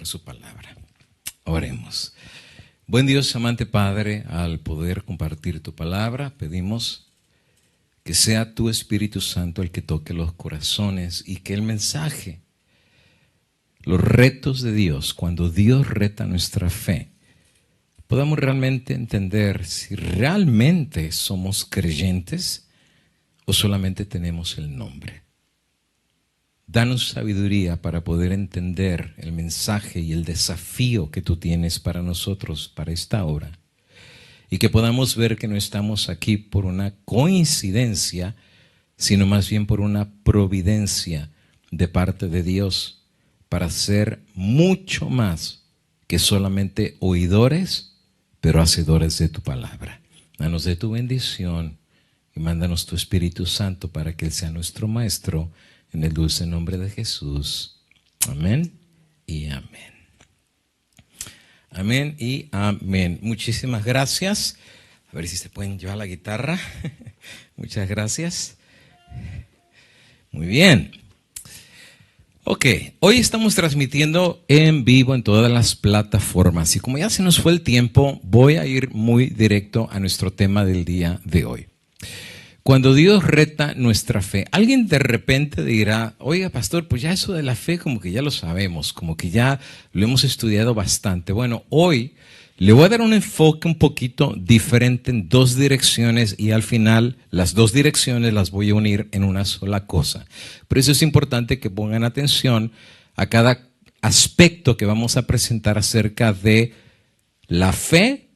escuchar su palabra. Oremos. Buen Dios, amante Padre, al poder compartir tu palabra, pedimos que sea tu Espíritu Santo el que toque los corazones y que el mensaje, los retos de Dios, cuando Dios reta nuestra fe, podamos realmente entender si realmente somos creyentes o solamente tenemos el nombre. Danos sabiduría para poder entender el mensaje y el desafío que tú tienes para nosotros, para esta hora. Y que podamos ver que no estamos aquí por una coincidencia, sino más bien por una providencia de parte de Dios para ser mucho más que solamente oidores, pero hacedores de tu palabra. Danos de tu bendición y mándanos tu Espíritu Santo para que Él sea nuestro Maestro, en el dulce nombre de Jesús. Amén y amén. Amén y amén. Muchísimas gracias. A ver si se pueden llevar la guitarra. Muchas gracias. Muy bien. Ok, hoy estamos transmitiendo en vivo en todas las plataformas. Y como ya se nos fue el tiempo, voy a ir muy directo a nuestro tema del día de hoy. Cuando Dios reta nuestra fe, alguien de repente dirá, oiga pastor, pues ya eso de la fe como que ya lo sabemos, como que ya lo hemos estudiado bastante. Bueno, hoy le voy a dar un enfoque un poquito diferente en dos direcciones y al final las dos direcciones las voy a unir en una sola cosa. Por eso es importante que pongan atención a cada aspecto que vamos a presentar acerca de la fe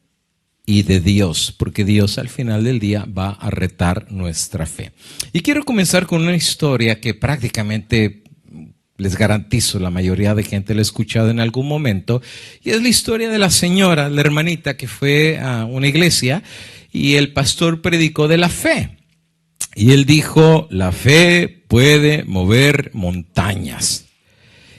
y de Dios, porque Dios al final del día va a retar nuestra fe. Y quiero comenzar con una historia que prácticamente les garantizo la mayoría de gente la ha escuchado en algún momento, y es la historia de la señora, la hermanita que fue a una iglesia y el pastor predicó de la fe. Y él dijo, la fe puede mover montañas.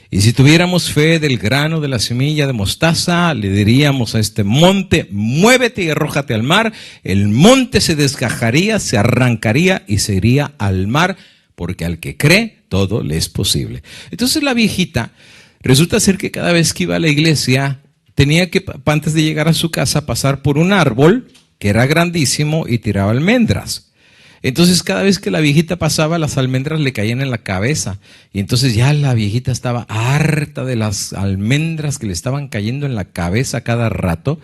Y si tuviéramos fe del grano de la semilla de mostaza, le diríamos a este monte, muévete y arrójate al mar. El monte se desgajaría, se arrancaría y se iría al mar, porque al que cree, todo le es posible. Entonces la viejita, resulta ser que cada vez que iba a la iglesia, tenía que, antes de llegar a su casa, pasar por un árbol que era grandísimo y tiraba almendras. Entonces cada vez que la viejita pasaba, las almendras le caían en la cabeza. Y entonces ya la viejita estaba harta de las almendras que le estaban cayendo en la cabeza cada rato.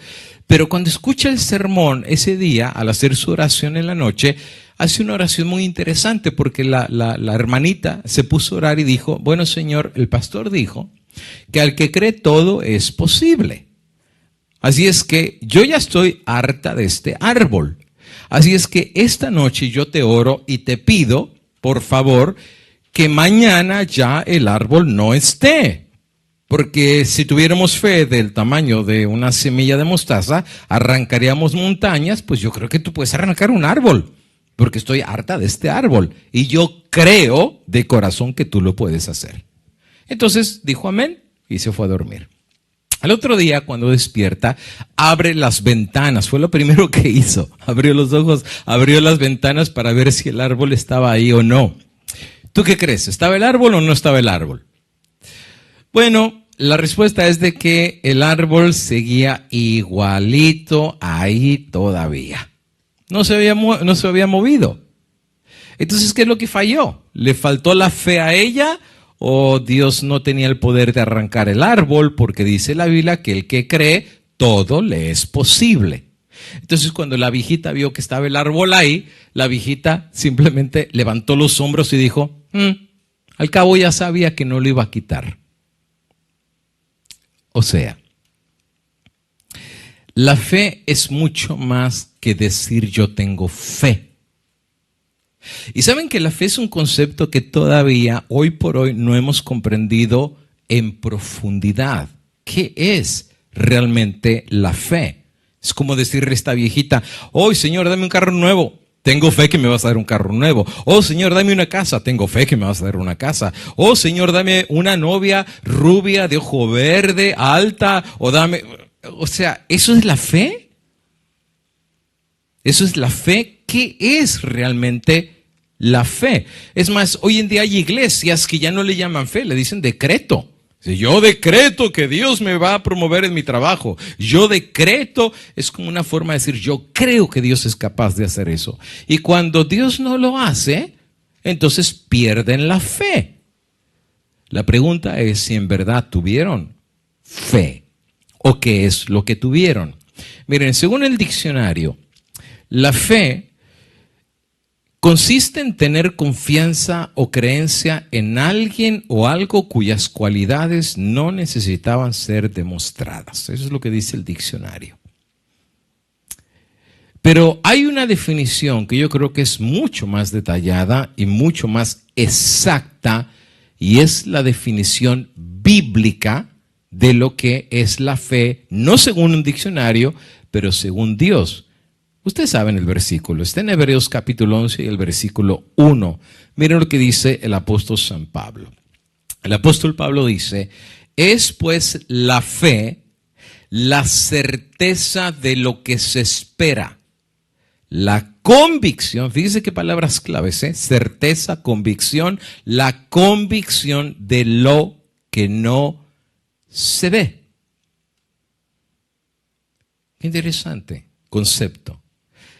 Pero cuando escucha el sermón ese día, al hacer su oración en la noche, hace una oración muy interesante porque la hermanita se puso a orar y dijo, bueno Señor, el pastor dijo que al que cree todo es posible. Así es que yo ya estoy harta de este árbol. Así es que esta noche yo te oro y te pido, por favor, que mañana ya el árbol no esté. Porque si tuviéramos fe del tamaño de una semilla de mostaza, arrancaríamos montañas, pues yo creo que tú puedes arrancar un árbol. Porque estoy harta de este árbol. Y yo creo de corazón que tú lo puedes hacer. Entonces dijo amén y se fue a dormir. Al otro día, cuando despierta, abre las ventanas. Fue lo primero que hizo. Abrió los ojos, abrió las ventanas para ver si el árbol estaba ahí o no. ¿Tú qué crees? ¿Estaba el árbol o no estaba el árbol? Bueno, la respuesta es de que el árbol seguía igualito ahí todavía. No se había movido. Entonces, ¿qué es lo que falló? ¿Le faltó la fe a ella? ¿O Dios no tenía el poder de arrancar el árbol? Porque dice la Biblia que el que cree, todo le es posible. Entonces cuando la viejita vio que estaba el árbol ahí, la viejita simplemente levantó los hombros y dijo, al cabo ya sabía que no lo iba a quitar. O sea, la fe es mucho más que decir yo tengo fe. Y saben que la fe es un concepto que todavía hoy por hoy no hemos comprendido en profundidad. ¿Qué es realmente la fe? Es como decirle a esta viejita, oh Señor, dame un carro nuevo. Tengo fe que me vas a dar un carro nuevo. Oh Señor, dame una casa. Tengo fe que me vas a dar una casa. Oh Señor, dame una novia rubia, de ojo verde, alta. O sea, ¿eso es la fe? ¿Eso es la fe? ¿Qué es realmente la fe? Es más, hoy en día hay iglesias que ya no le llaman fe, le dicen decreto. Si yo decreto que Dios me va a promover en mi trabajo, yo decreto, es como una forma de decir, yo creo que Dios es capaz de hacer eso. Y cuando Dios no lo hace, entonces pierden la fe. La pregunta es si en verdad tuvieron fe o qué es lo que tuvieron. Miren, según el diccionario, la fe consiste en tener confianza o creencia en alguien o algo cuyas cualidades no necesitaban ser demostradas. Eso es lo que dice el diccionario. Pero hay una definición que yo creo que es mucho más detallada y mucho más exacta, y es la definición bíblica de lo que es la fe, no según un diccionario, pero según Dios. Ustedes saben el versículo, está en Hebreos capítulo 11 y el versículo 1. Miren lo que dice el apóstol San Pablo. El apóstol Pablo dice, es pues la fe la certeza de lo que se espera, la convicción, fíjense qué palabras claves, certeza, convicción, la convicción de lo que no se ve. Qué interesante concepto.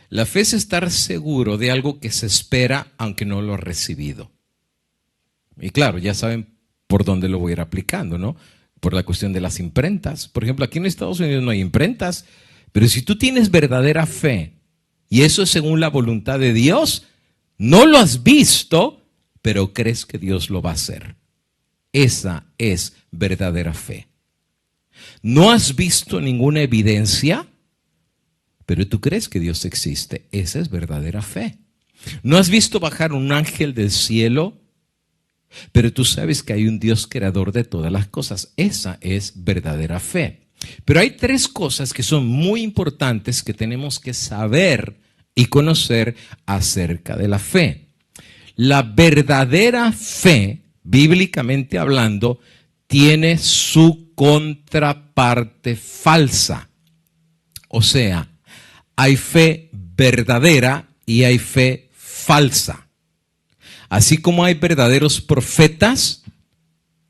La fe es estar seguro de algo que se espera aunque no lo ha recibido. Y claro, ya saben por dónde lo voy a ir aplicando, ¿no? Por la cuestión de las imprentas. Por ejemplo, aquí en Estados Unidos no hay imprentas, pero si tú tienes verdadera fe, y eso es según la voluntad de Dios, no lo has visto, pero crees que Dios lo va a hacer. Esa es verdadera fe. No has visto ninguna evidencia, pero tú crees que Dios existe. Esa es verdadera fe. No has visto bajar un ángel del cielo, pero tú sabes que hay un Dios creador de todas las cosas. Esa es verdadera fe. Pero hay tres cosas que son muy importantes que tenemos que saber y conocer acerca de la fe. La verdadera fe, bíblicamente hablando, tiene su contraparte falsa. O sea, hay fe verdadera y hay fe falsa. Así como hay verdaderos profetas,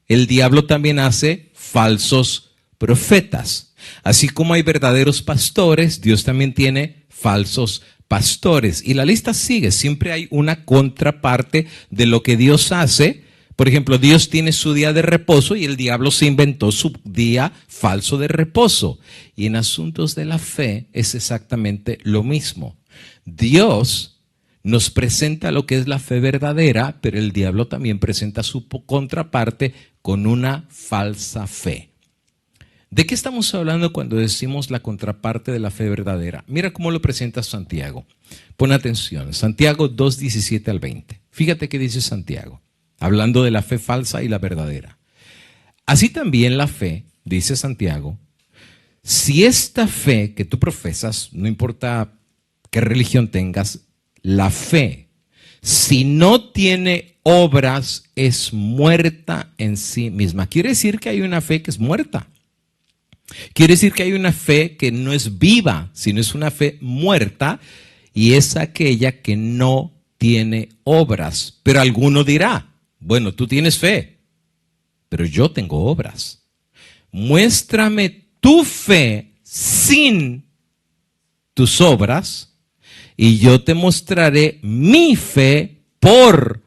el diablo también hace falsos profetas. Así como hay verdaderos pastores, Dios también tiene falsos pastores. Y la lista sigue, siempre hay una contraparte de lo que Dios hace. Por ejemplo, Dios tiene su día de reposo y el diablo se inventó su día falso de reposo. Y en asuntos de la fe es exactamente lo mismo. Dios nos presenta lo que es la fe verdadera, pero el diablo también presenta su contraparte con una falsa fe. ¿De qué estamos hablando cuando decimos la contraparte de la fe verdadera? Mira cómo lo presenta Santiago. Pon atención, Santiago 2, 17 al 20. Fíjate qué dice Santiago, hablando de la fe falsa y la verdadera. Así también la fe, dice Santiago, si esta fe que tú profesas, no importa qué religión tengas, la fe, si no tiene obras, es muerta en sí misma. Quiere decir que hay una fe que es muerta. Quiere decir que hay una fe que no es viva, sino es una fe muerta, y es aquella que no tiene obras. Pero alguno dirá, bueno, tú tienes fe, pero yo tengo obras. Muéstrame tu fe sin tus obras, y yo te mostraré mi fe por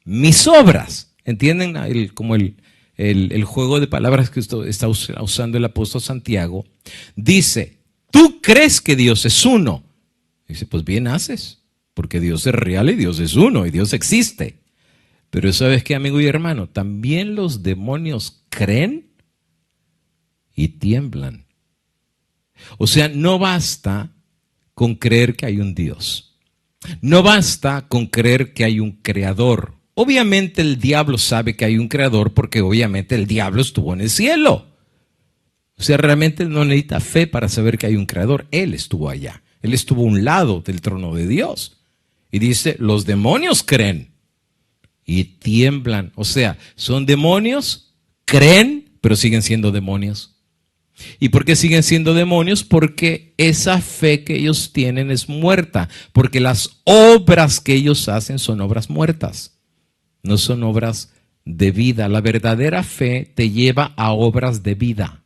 mis obras. ¿Entienden como el juego de palabras que está usando el apóstol Santiago? Dice, tú crees que Dios es uno. Dice, pues bien haces, porque Dios es real y Dios es uno y Dios existe. Pero ¿sabes qué, amigo y hermano? También los demonios creen y tiemblan. O sea, no basta con creer que hay un Dios. No basta con creer que hay un creador. Obviamente el diablo sabe que hay un creador porque obviamente el diablo estuvo en el cielo. O sea, realmente él no necesita fe para saber que hay un creador. Él estuvo allá. Él estuvo a un lado del trono de Dios. Y dice, los demonios creen y tiemblan. O sea, son demonios, creen, pero siguen siendo demonios. ¿Y por qué siguen siendo demonios? Porque esa fe que ellos tienen es muerta. Porque las obras que ellos hacen son obras muertas. No son obras de vida. La verdadera fe te lleva a obras de vida.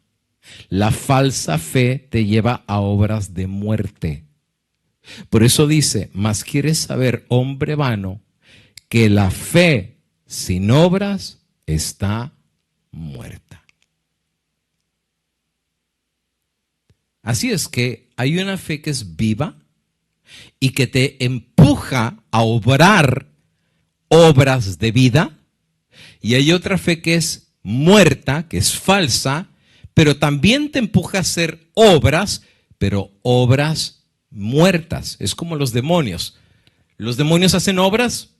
La falsa fe te lleva a obras de muerte. Por eso dice, mas quieres saber, hombre vano, que la fe sin obras está muerta. Así es que hay una fe que es viva y que te empuja a obrar obras de vida, y hay otra fe que es muerta, que es falsa, pero también te empuja a hacer obras, pero obras muertas. Es como los demonios. Los demonios hacen obras,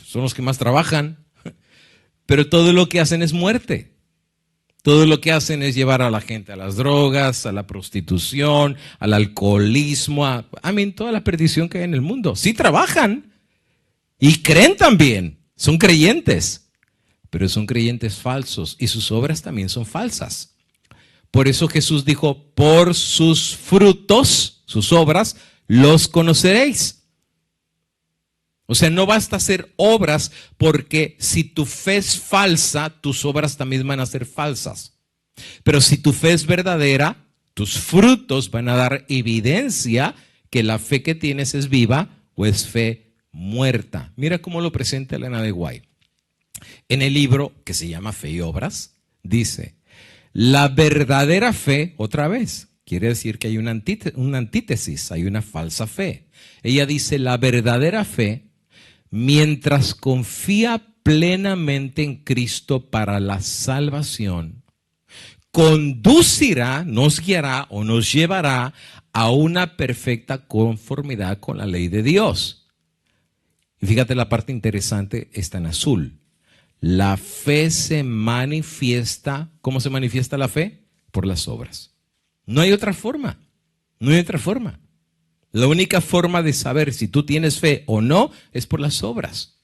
son los que más trabajan, pero todo lo que hacen es muerte. Todo lo que hacen es llevar a la gente a las drogas, a la prostitución, al alcoholismo, a toda la perdición que hay en el mundo. Sí trabajan y creen también, son creyentes, pero son creyentes falsos y sus obras también son falsas. Por eso Jesús dijo, por sus frutos, sus obras, los conoceréis. O sea, no basta hacer obras, porque si tu fe es falsa, tus obras también van a ser falsas. Pero si tu fe es verdadera, tus frutos van a dar evidencia que la fe que tienes es viva o es fe muerta. Mira cómo lo presenta Elena de White. En el libro que se llama Fe y Obras, dice, la verdadera fe, otra vez, quiere decir que hay una antítesis, hay una falsa fe. Ella dice, la verdadera fe, mientras confía plenamente en Cristo para la salvación, conducirá, nos guiará o nos llevará a una perfecta conformidad con la ley de Dios. Y fíjate, la parte interesante está en azul. La fe se manifiesta, ¿cómo se manifiesta la fe? Por las obras. No hay otra forma, no hay otra forma. La única forma de saber si tú tienes fe o no es por las obras.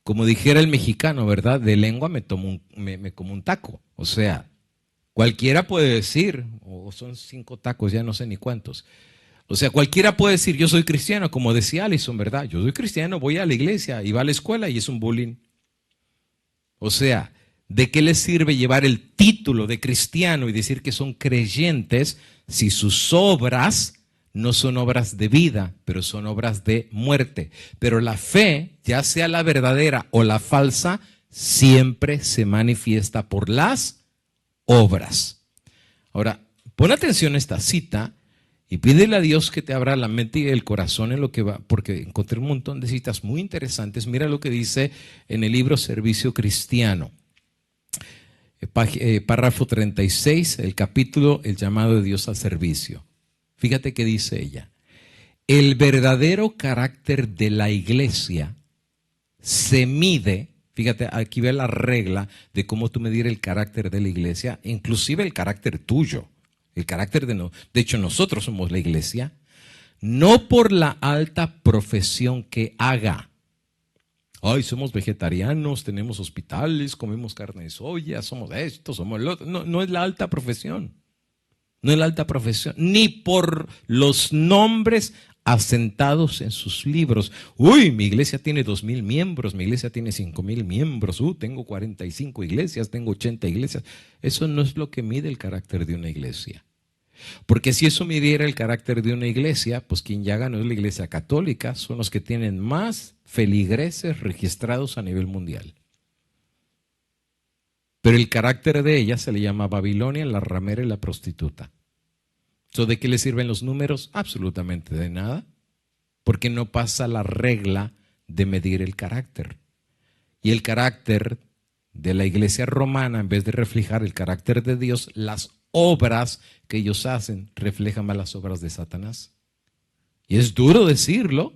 Como dijera el mexicano, ¿verdad? De lengua me como un taco. O sea, cualquiera puede decir, o son 5 tacos, ya no sé ni cuántos. O sea, cualquiera puede decir, yo soy cristiano, como decía Alison, ¿verdad? Yo soy cristiano, voy a la iglesia y va a la escuela y es un bullying. O sea, ¿de qué les sirve llevar el título de cristiano y decir que son creyentes si sus obras no son obras de vida, pero son obras de muerte? Pero la fe, ya sea la verdadera o la falsa, siempre se manifiesta por las obras. Ahora, pon atención a esta cita y pídele a Dios que te abra la mente y el corazón en lo que va, porque encontré un montón de citas muy interesantes. Mira lo que dice en el libro Servicio Cristiano. Párrafo 36, el capítulo El llamado de Dios al servicio. Fíjate qué dice ella. El verdadero carácter de la iglesia se mide, fíjate, aquí ve la regla de cómo tú medir el carácter de la iglesia, inclusive el carácter tuyo, el carácter de hecho nosotros somos la iglesia, no por la alta profesión que haga. Ay, somos vegetarianos, tenemos hospitales, comemos carne de soya, somos esto, somos lo otro. No, no es la alta profesión. No es la alta profesión, ni por los nombres asentados en sus libros. Uy, mi iglesia tiene 2,000 miembros, mi iglesia tiene 5,000 miembros, tengo 45 iglesias, tengo 80 iglesias. Eso no es lo que mide el carácter de una iglesia. Porque si eso midiera el carácter de una iglesia, pues quien ya ganó es la iglesia católica, son los que tienen más feligreses registrados a nivel mundial. Pero el carácter de ella se le llama Babilonia, la ramera y la prostituta. ¿De qué le sirven los números? Absolutamente de nada, porque no pasa la regla de medir el carácter. Y el carácter de la iglesia romana, en vez de reflejar el carácter de Dios, las obras que ellos hacen reflejan más las obras de Satanás. Y es duro decirlo,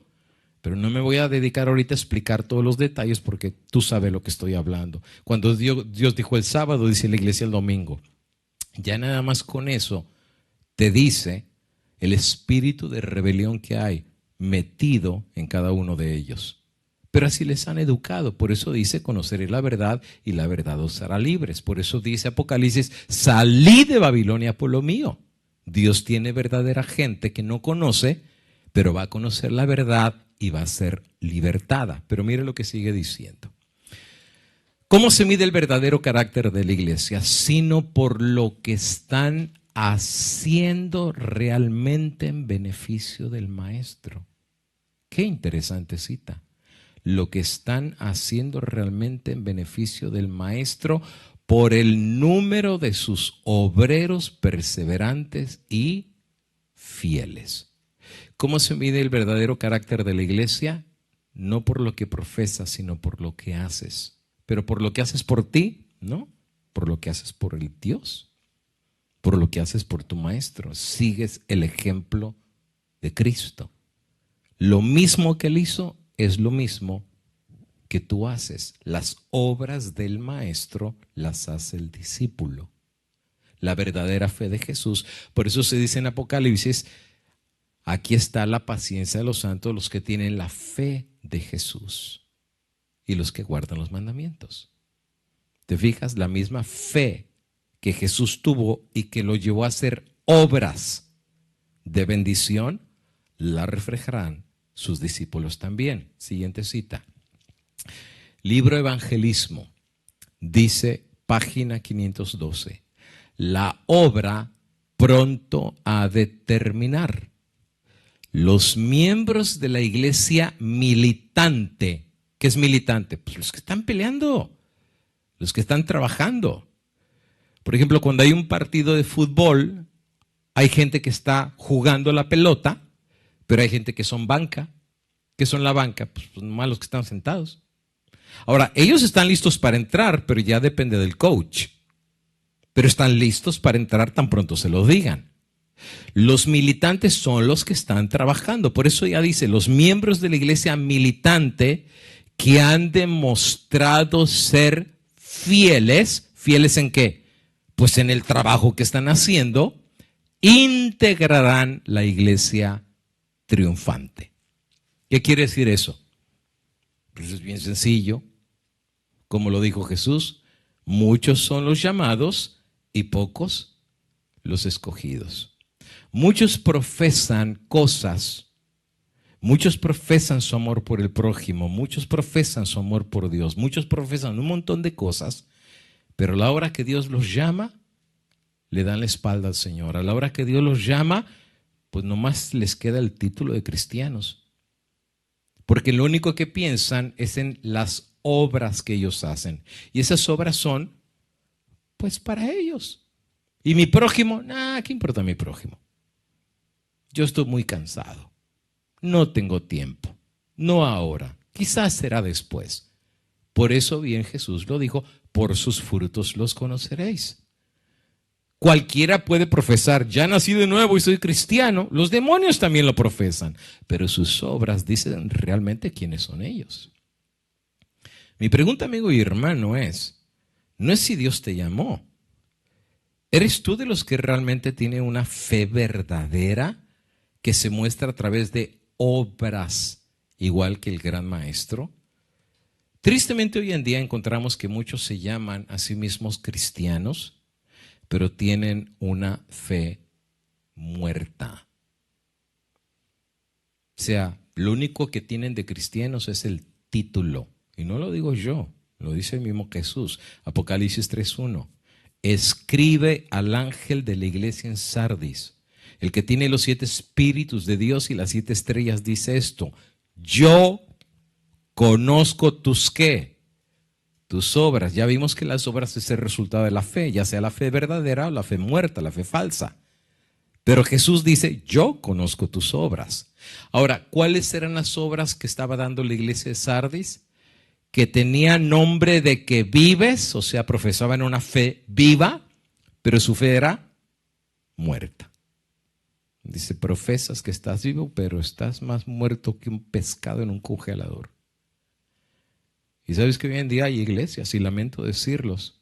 pero no me voy a dedicar ahorita a explicar todos los detalles porque tú sabes lo que estoy hablando. Cuando Dios dijo el sábado, dice la iglesia el domingo. Ya nada más con eso te dice el espíritu de rebelión que hay metido en cada uno de ellos. Pero así les han educado. Por eso dice, conoceré la verdad y la verdad os hará libres. Por eso dice Apocalipsis, salí de Babilonia por lo mío. Dios tiene verdadera gente que no conoce, pero va a conocer la verdad y va a ser libertada. Pero mire lo que sigue diciendo. ¿Cómo se mide el verdadero carácter de la iglesia? Sino por lo que están haciendo realmente en beneficio del maestro. Qué interesante cita. Lo que están haciendo realmente en beneficio del maestro por el número de sus obreros perseverantes y fieles. ¿Cómo se mide el verdadero carácter de la iglesia? No por lo que profesas, sino por lo que haces. Pero por lo que haces por ti, ¿no? Por lo que haces por el Dios, por lo que haces por tu maestro. Sigues el ejemplo de Cristo. Lo mismo que él hizo es lo mismo que tú haces. Las obras del maestro las hace el discípulo. La verdadera fe de Jesús. Por eso se dice en Apocalipsis, aquí está la paciencia de los santos, los que tienen la fe de Jesús y los que guardan los mandamientos. ¿Te fijas? La misma fe que Jesús tuvo y que lo llevó a hacer obras de bendición, la reflejarán sus discípulos también. Siguiente cita. Libro Evangelismo, dice página 512. La obra pronto ha de terminar. Los miembros de la iglesia militante. ¿Qué es militante? Pues los que están peleando, los que están trabajando. Por ejemplo, cuando hay un partido de fútbol, hay gente que está jugando la pelota, pero hay gente que son banca. ¿Qué son la banca? Pues nomás los que están sentados. Ahora, ellos están listos para entrar, pero ya depende del coach. Pero están listos para entrar tan pronto se lo digan. Los militantes son los que están trabajando. Por eso ya dice, los miembros de la iglesia militante que han demostrado ser fieles. ¿Fieles en qué? Pues en el trabajo que están haciendo, integrarán la iglesia triunfante. ¿Qué quiere decir eso? Pues es bien sencillo. Como lo dijo Jesús, muchos son los llamados y pocos los escogidos. Muchos profesan cosas. Muchos profesan su amor por el prójimo, muchos profesan su amor por Dios, muchos profesan un montón de cosas, pero a la hora que Dios los llama, le dan la espalda al Señor. A la hora que Dios los llama, pues nomás les queda el título de cristianos. Porque lo único que piensan es en las obras que ellos hacen. Y esas obras son, pues para ellos. Y mi prójimo, ¿qué importa mi prójimo? Yo estoy muy cansado. No tengo tiempo, no ahora, quizás será después. Por eso bien Jesús lo dijo, por sus frutos los conoceréis. Cualquiera puede profesar, ya nací de nuevo y soy cristiano, los demonios también lo profesan, pero sus obras dicen realmente quiénes son ellos. Mi pregunta, amigo y hermano, no es si Dios te llamó. ¿Eres tú de los que realmente tiene una fe verdadera que se muestra a través de obras, igual que el gran maestro? Tristemente hoy en día encontramos que muchos se llaman a sí mismos cristianos, pero tienen una fe muerta. O sea, lo único que tienen de cristianos es el título. Y no lo digo yo, lo dice el mismo Jesús. Apocalipsis 3:1. Escribe al ángel de la iglesia en Sardis, el que tiene los 7 espíritus de Dios y las 7 estrellas, dice esto: yo conozco tus ¿qué? Tus obras. Ya vimos que las obras es el resultado de la fe, ya sea la fe verdadera o la fe muerta, la fe falsa. Pero Jesús dice, yo conozco tus obras. Ahora, ¿cuáles eran las obras que estaba dando la iglesia de Sardis? Que tenía nombre de que vives, o sea, profesaban una fe viva, pero su fe era muerta. Dice, profesas que estás vivo, pero estás más muerto que un pescado en un congelador. Y sabes que hoy en día hay iglesias, y lamento decirlos,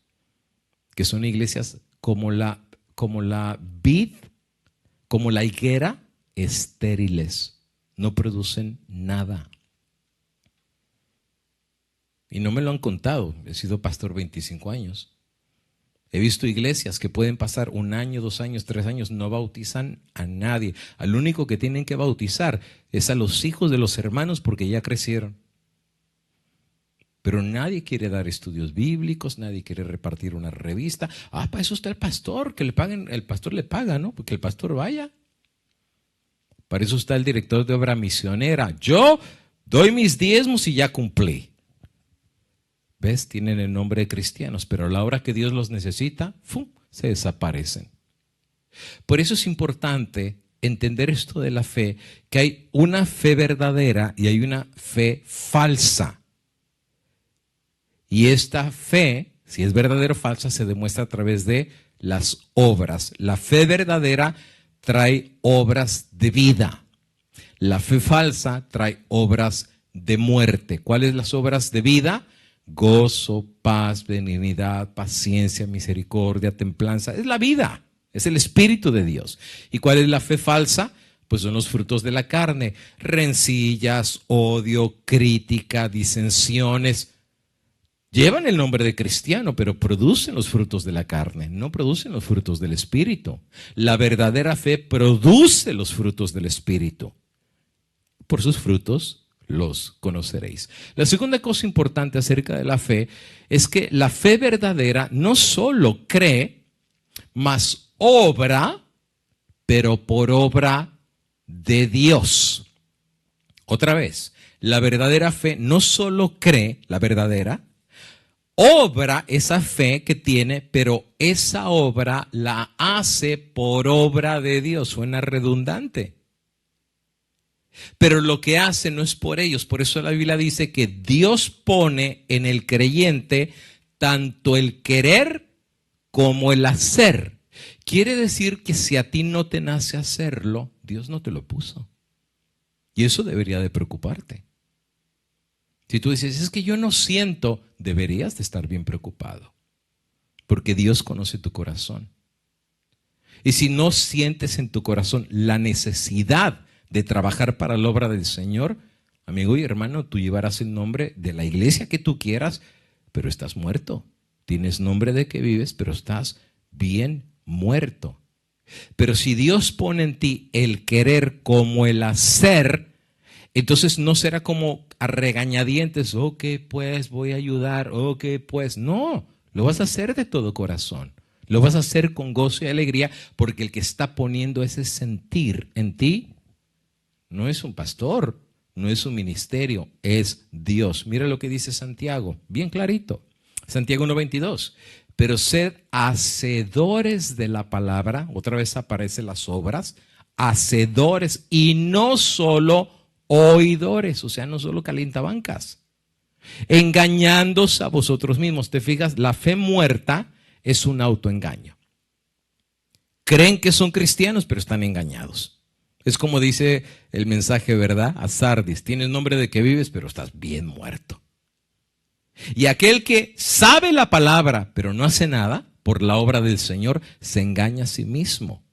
que son iglesias como la vid, como la higuera, estériles. No producen nada. Y no me lo han contado, he sido pastor 25 años. He visto iglesias que pueden pasar 1 año, 2 años, 3 años, no bautizan a nadie. Al único que tienen que bautizar es a los hijos de los hermanos porque ya crecieron. Pero nadie quiere dar estudios bíblicos, nadie quiere repartir una revista. Para eso está el pastor, que le paguen, el pastor le paga, ¿no? Porque el pastor vaya. Para eso está el director de obra misionera. Yo doy mis diezmos y ya cumplí. ¿Ves? Tienen el nombre de cristianos, pero a la hora que Dios los necesita, ¡fum!, se desaparecen. Por eso es importante entender esto de la fe, que hay una fe verdadera y hay una fe falsa. Y esta fe, si es verdadera o falsa, se demuestra a través de las obras. La fe verdadera trae obras de vida. La fe falsa trae obras de muerte. ¿Cuáles las obras de vida? Gozo, paz, benignidad, paciencia, misericordia, templanza. Es la vida, es el Espíritu de Dios. ¿Y cuál es la fe falsa? Pues son los frutos de la carne. Rencillas, odio, crítica, disensiones. Llevan el nombre de cristiano, pero producen los frutos de la carne, no producen los frutos del Espíritu. La verdadera fe produce los frutos del Espíritu. Por sus frutos los conoceréis. La segunda cosa importante acerca de la fe es que la fe verdadera no solo cree, mas obra, pero por obra de Dios. Otra vez, la verdadera fe no solo cree, la verdadera, obra esa fe que tiene, pero esa obra la hace por obra de Dios. Suena redundante. Pero lo que hace no es por ellos. Por eso la Biblia dice que Dios pone en el creyente tanto el querer como el hacer. Quiere decir que si a ti no te nace hacerlo, Dios no te lo puso. Y eso debería de preocuparte. Si tú dices, es que yo no siento, deberías de estar bien preocupado. Porque Dios conoce tu corazón. Y si no sientes en tu corazón la necesidad de trabajar para la obra del Señor, amigo y hermano, tú llevarás el nombre de la iglesia que tú quieras, pero estás muerto. Tienes nombre de que vives, pero estás bien muerto. Pero si Dios pone en ti el querer como el hacer, entonces no será como a regañadientes, ok, pues voy a ayudar, ok, pues no, lo vas a hacer de todo corazón. Lo vas a hacer con gozo y alegría, porque el que está poniendo ese sentir en ti no es un pastor, no es un ministerio, es Dios. Mira lo que dice Santiago, bien clarito. Santiago 1:22. Pero sed hacedores de la palabra, otra vez aparecen las obras, hacedores y no solo oidores, o sea, no solo calientabancas, engañándose a vosotros mismos. Te fijas, la fe muerta es un autoengaño. Creen que son cristianos, pero están engañados. Es como dice el mensaje, ¿verdad? A Sardis, tienes nombre de que vives, pero estás bien muerto. Y aquel que sabe la palabra, pero no hace nada por la obra del Señor, se engaña a sí mismo.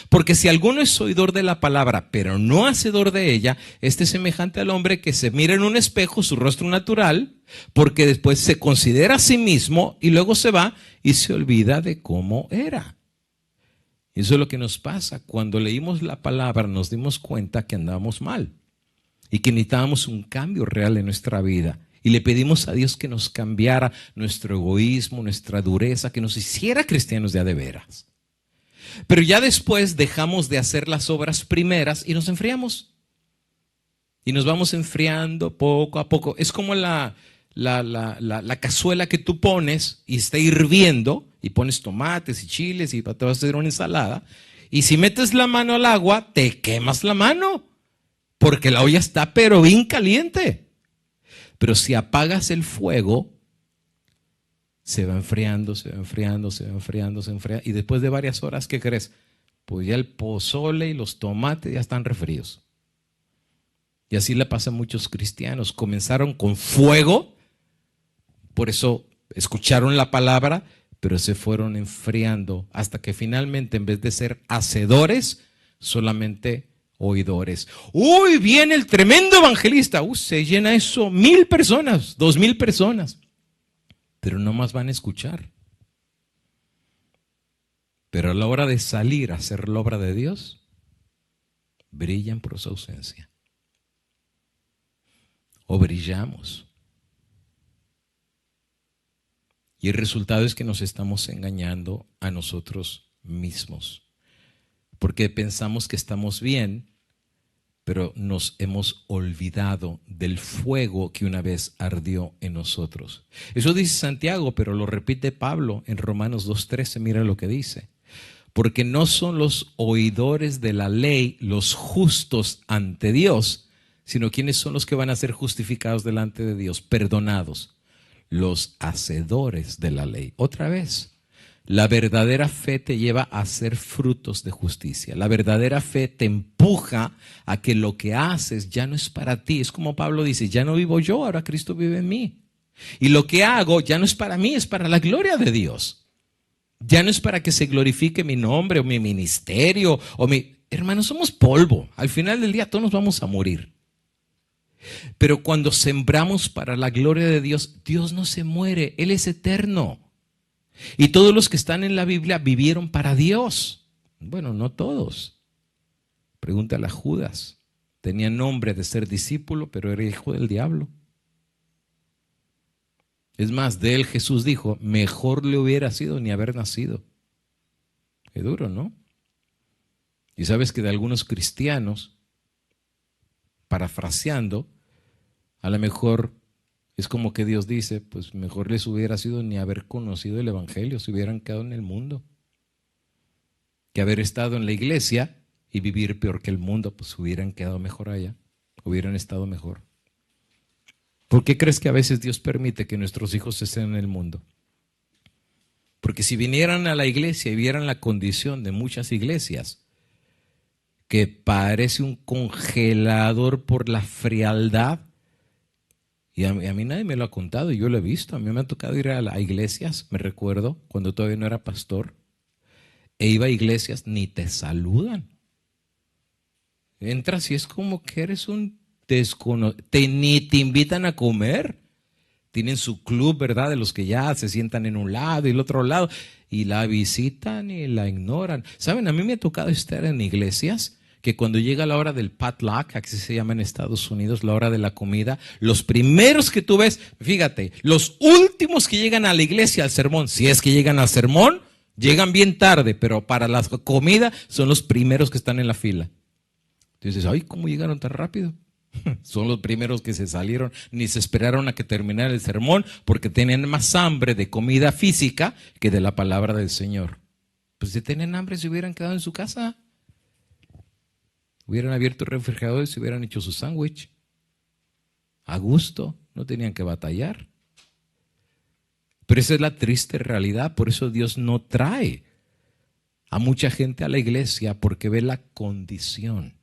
Porque si alguno es oidor de la palabra, pero no hacedor de ella, este es semejante al hombre que se mira en un espejo su rostro natural, porque después se considera a sí mismo y luego se va y se olvida de cómo era. Eso es lo que nos pasa. Cuando leímos la palabra nos dimos cuenta que andábamos mal y que necesitábamos un cambio real en nuestra vida. Y le pedimos a Dios que nos cambiara nuestro egoísmo, nuestra dureza, que nos hiciera cristianos de a de veras. Pero ya después dejamos de hacer las obras primeras y nos enfriamos. Y nos vamos enfriando poco a poco. Es como la cazuela que tú pones y está hirviendo y pones tomates y chiles y te vas a hacer una ensalada. Y si metes la mano al agua, te quemas la mano porque la olla está pero bien caliente. Pero si apagas el fuego, se va enfriando, se va enfriando, se va enfriando, se enfría. Y después de varias horas, ¿qué crees? Pues ya el pozole y los tomates ya están refríos. Y así le pasa a muchos cristianos. Comenzaron con fuego, por eso escucharon la palabra, pero se fueron enfriando hasta que finalmente, en vez de ser hacedores, solamente oidores. Uy, viene el tremendo evangelista. Se llena eso 1,000 personas, 2,000 personas. Pero no más van a escuchar. Pero a la hora de salir a hacer la obra de Dios, brillan por su ausencia. O brillamos. Y el resultado es que nos estamos engañando a nosotros mismos. Porque pensamos que estamos bien, pero nos hemos olvidado del fuego que una vez ardió en nosotros. Eso dice Santiago, pero lo repite Pablo en Romanos 2:13. Mira lo que dice. Porque no son los oidores de la ley los justos ante Dios, sino quienes son los que van a ser justificados delante de Dios, perdonados. Los hacedores de la ley. Otra vez. La verdadera fe te lleva a hacer frutos de justicia. La verdadera fe te empuja a que lo que haces ya no es para ti. Es como Pablo dice, ya no vivo yo, ahora Cristo vive en mí. Y lo que hago ya no es para mí, es para la gloria de Dios. Ya no es para que se glorifique mi nombre o mi ministerio o mi... Hermanos, somos polvo. Al final del día todos nos vamos a morir. Pero cuando sembramos para la gloria de Dios, Dios no se muere, Él es eterno. Y todos los que están en la Biblia vivieron para Dios. Bueno, no todos. Pregúntale a Judas. Tenía nombre de ser discípulo, pero era hijo del diablo. Es más, de él Jesús dijo, mejor le hubiera sido ni haber nacido. Qué duro, ¿no? Y sabes que de algunos cristianos, parafraseando, a lo mejor es como que Dios dice, pues mejor les hubiera sido ni haber conocido el evangelio, se hubieran quedado en el mundo, que haber estado en la iglesia y vivir peor que el mundo, pues hubieran quedado mejor allá, hubieran estado mejor. ¿Por qué crees que a veces Dios permite que nuestros hijos estén en el mundo? Porque si vinieran a la iglesia y vieran la condición de muchas iglesias, que parece un congelador por la frialdad, y a mí nadie me lo ha contado y yo lo he visto. A mí me ha tocado ir a iglesias, me recuerdo, cuando todavía no era pastor, e iba a iglesias, ni te saludan. Entras y es como que eres un desconocido, ni te invitan a comer. Tienen su club, ¿verdad? De los que ya se sientan en un lado y el otro lado, y la visitan y la ignoran. ¿Saben? A mí me ha tocado estar en iglesias que cuando llega la hora del potluck, así se llama en Estados Unidos, la hora de la comida, los primeros que tú ves, fíjate, los últimos que llegan a la iglesia al sermón, si es que llegan al sermón, llegan bien tarde, pero para la comida son los primeros que están en la fila. Entonces, ay, ¿cómo llegaron tan rápido? Son los primeros que se salieron, ni se esperaron a que terminara el sermón, porque tenían más hambre de comida física que de la palabra del Señor. Pues si tenían hambre se hubieran quedado en su casa. Hubieran abierto el refrigerador y se hubieran hecho su sándwich. A gusto, no tenían que batallar. Pero esa es la triste realidad, por eso Dios no trae a mucha gente a la iglesia, porque ve la condición.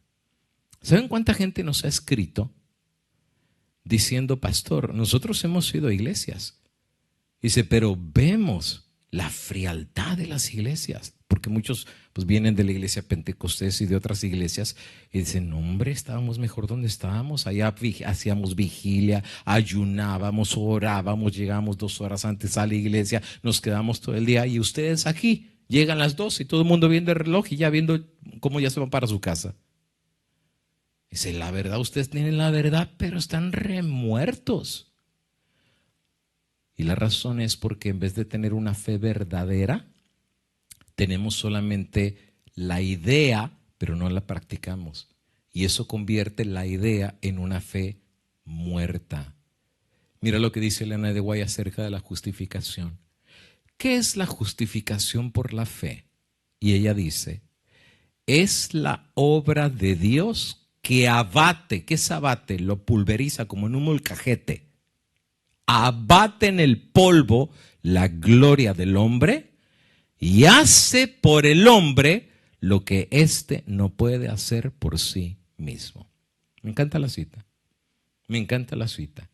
¿Saben cuánta gente nos ha escrito diciendo, pastor, nosotros hemos ido a iglesias? Dice, pero vemos la frialdad de las iglesias, porque muchos pues vienen de la iglesia Pentecostés y de otras iglesias y dicen, no, hombre, estábamos mejor donde estábamos, allá hacíamos vigilia, ayunábamos, orábamos, llegamos 2 horas antes a la iglesia, nos quedamos todo el día, y ustedes aquí llegan las 12 y todo el mundo viendo el reloj y ya viendo cómo ya se van para su casa. Dice, la verdad, ustedes tienen la verdad, pero están remuertos. Y la razón es porque en vez de tener una fe verdadera, tenemos solamente la idea, pero no la practicamos. Y eso convierte la idea en una fe muerta. Mira lo que dice Elena de Guay acerca de la justificación. ¿Qué es la justificación por la fe? Y ella dice, es la obra de Dios que abate. ¿Qué es abate? Lo pulveriza como en un molcajete. Abate en el polvo la gloria del hombre y hace por el hombre lo que éste no puede hacer por sí mismo. Me encanta la cita. Me encanta la cita.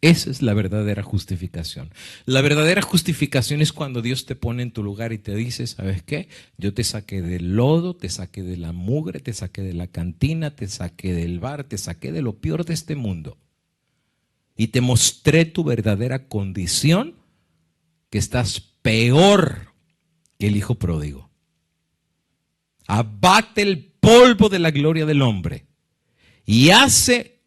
Esa es la verdadera justificación. La verdadera justificación es cuando Dios te pone en tu lugar y te dice, ¿sabes qué? Yo te saqué del lodo, te saqué de la mugre, te saqué de la cantina, te saqué del bar, te saqué de lo peor de este mundo. Y te mostré tu verdadera condición, que estás peor que el hijo pródigo. Abate el polvo de la gloria del hombre y hace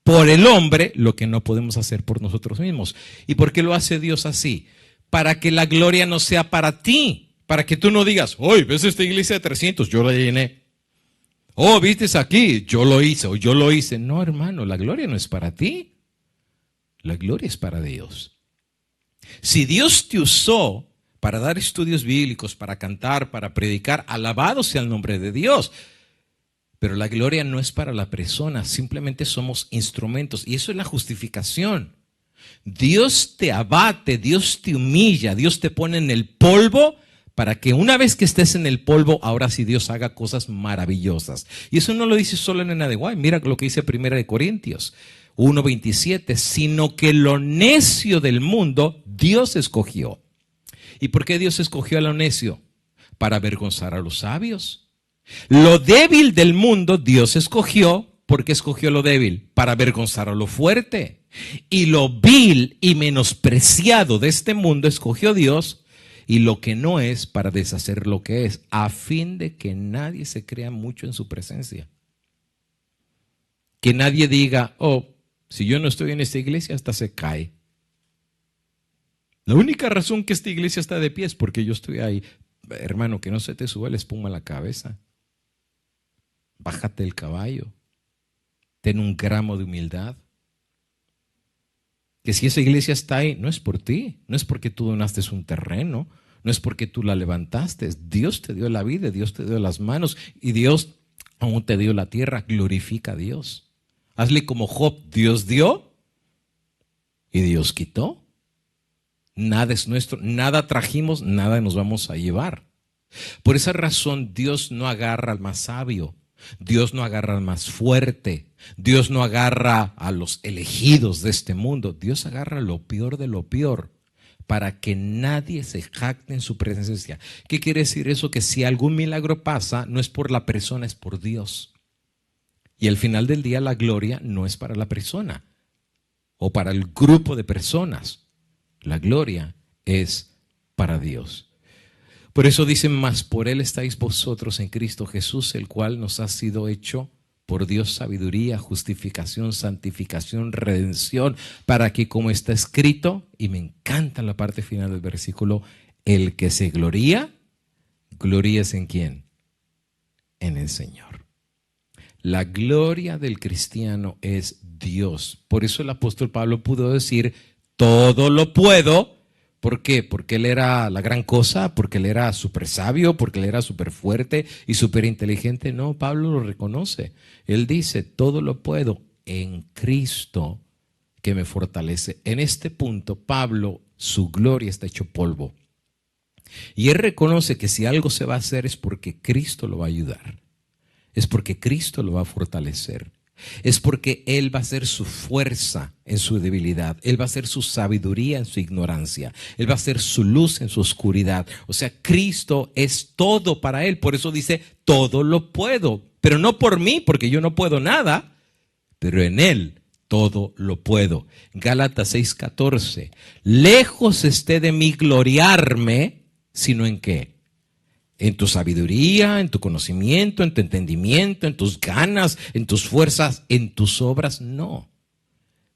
por el hombre lo que no podemos hacer por nosotros mismos. ¿Y por qué lo hace Dios así? para que la gloria no sea para ti, para que tú no digas, hoy ves esta iglesia de 300, yo la llené. Oh, viste aquí, yo lo hice o yo lo hice. No, hermano, la gloria no es para ti. La gloria es para Dios. Si Dios te usó para dar estudios bíblicos, para cantar, para predicar, alabado sea el nombre de Dios. Pero la gloria no es para la persona, simplemente somos instrumentos. Y eso es la justificación. Dios te abate, Dios te humilla, Dios te pone en el polvo para que una vez que estés en el polvo, ahora sí Dios haga cosas maravillosas. Y eso no lo dice solo en Nena de Guay. Mira lo que dice 1 Corintios 1:27, sino que lo necio del mundo Dios escogió. ¿Y por qué Dios escogió a lo necio? Para avergonzar a los sabios. Lo débil del mundo Dios escogió. ¿Por qué escogió lo débil? Para avergonzar a lo fuerte. Y lo vil y menospreciado de este mundo escogió Dios, y lo que no es, para deshacer lo que es, a fin de que nadie se crea mucho en su presencia. Que nadie diga, oh, si yo no estoy en esta iglesia, hasta se cae. La única razón que esta iglesia está de pie es porque yo estoy ahí. Hermano, que no se te suba la espuma a la cabeza. Bájate el caballo. Ten un gramo de humildad. Que si esa iglesia está ahí, no es por ti, no es porque tú donaste un terreno, no es porque tú la levantaste. Dios te dio la vida, Dios te dio las manos y Dios aún te dio la tierra. Glorifica a Dios. Hazle como Job, Dios dio y Dios quitó. Nada es nuestro, nada trajimos, nada nos vamos a llevar. Por esa razón Dios no agarra al más sabio, Dios no agarra al más fuerte, Dios no agarra a los elegidos de este mundo, Dios agarra lo peor de lo peor para que nadie se jacte en su presencia. ¿Qué quiere decir eso? Que si algún milagro pasa, no es por la persona, es por Dios. Y al final del día la gloria no es para la persona o para el grupo de personas. La gloria es para Dios. Por eso dicen, más por Él estáis vosotros en Cristo Jesús, el cual nos ha sido hecho por Dios sabiduría, justificación, santificación, redención, para que como está escrito, y me encanta la parte final del versículo, el que se gloría, glorías en quién, en el Señor. La gloria del cristiano es Dios. Por eso el apóstol Pablo pudo decir, todo lo puedo. ¿Por qué? Porque él era la gran cosa, porque él era súper sabio, porque él era súper fuerte y súper inteligente. No, Pablo lo reconoce. Él dice, todo lo puedo en Cristo que me fortalece. En este punto, Pablo, su gloria está hecho polvo. Y él reconoce que si algo se va a hacer es porque Cristo lo va a ayudar. Es porque Cristo lo va a fortalecer. Es porque Él va a ser su fuerza en su debilidad. Él va a ser su sabiduría en su ignorancia. Él va a ser su luz en su oscuridad. O sea, Cristo es todo para Él. Por eso dice, todo lo puedo. Pero no por mí, porque yo no puedo nada. Pero en Él todo lo puedo. Gálatas 6:14. Lejos esté de mí gloriarme, sino en ¿qué? En tu sabiduría, en tu conocimiento, en tu entendimiento, en tus ganas, en tus fuerzas, en tus obras, no,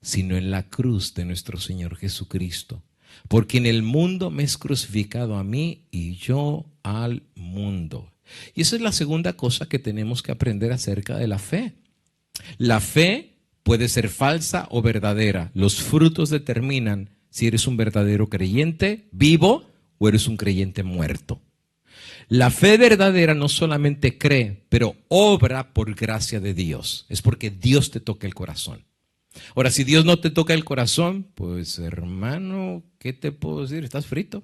sino en la cruz de nuestro Señor Jesucristo. Porque en el mundo me es crucificado a mí y yo al mundo. Y esa es la segunda cosa que tenemos que aprender acerca de la fe. La fe puede ser falsa o verdadera. Los frutos determinan si eres un verdadero creyente vivo o eres un creyente muerto. La fe verdadera no solamente cree, pero obra por gracia de Dios. Es porque Dios te toca el corazón. Ahora, si Dios no te toca el corazón, pues hermano, ¿qué te puedo decir? Estás frito.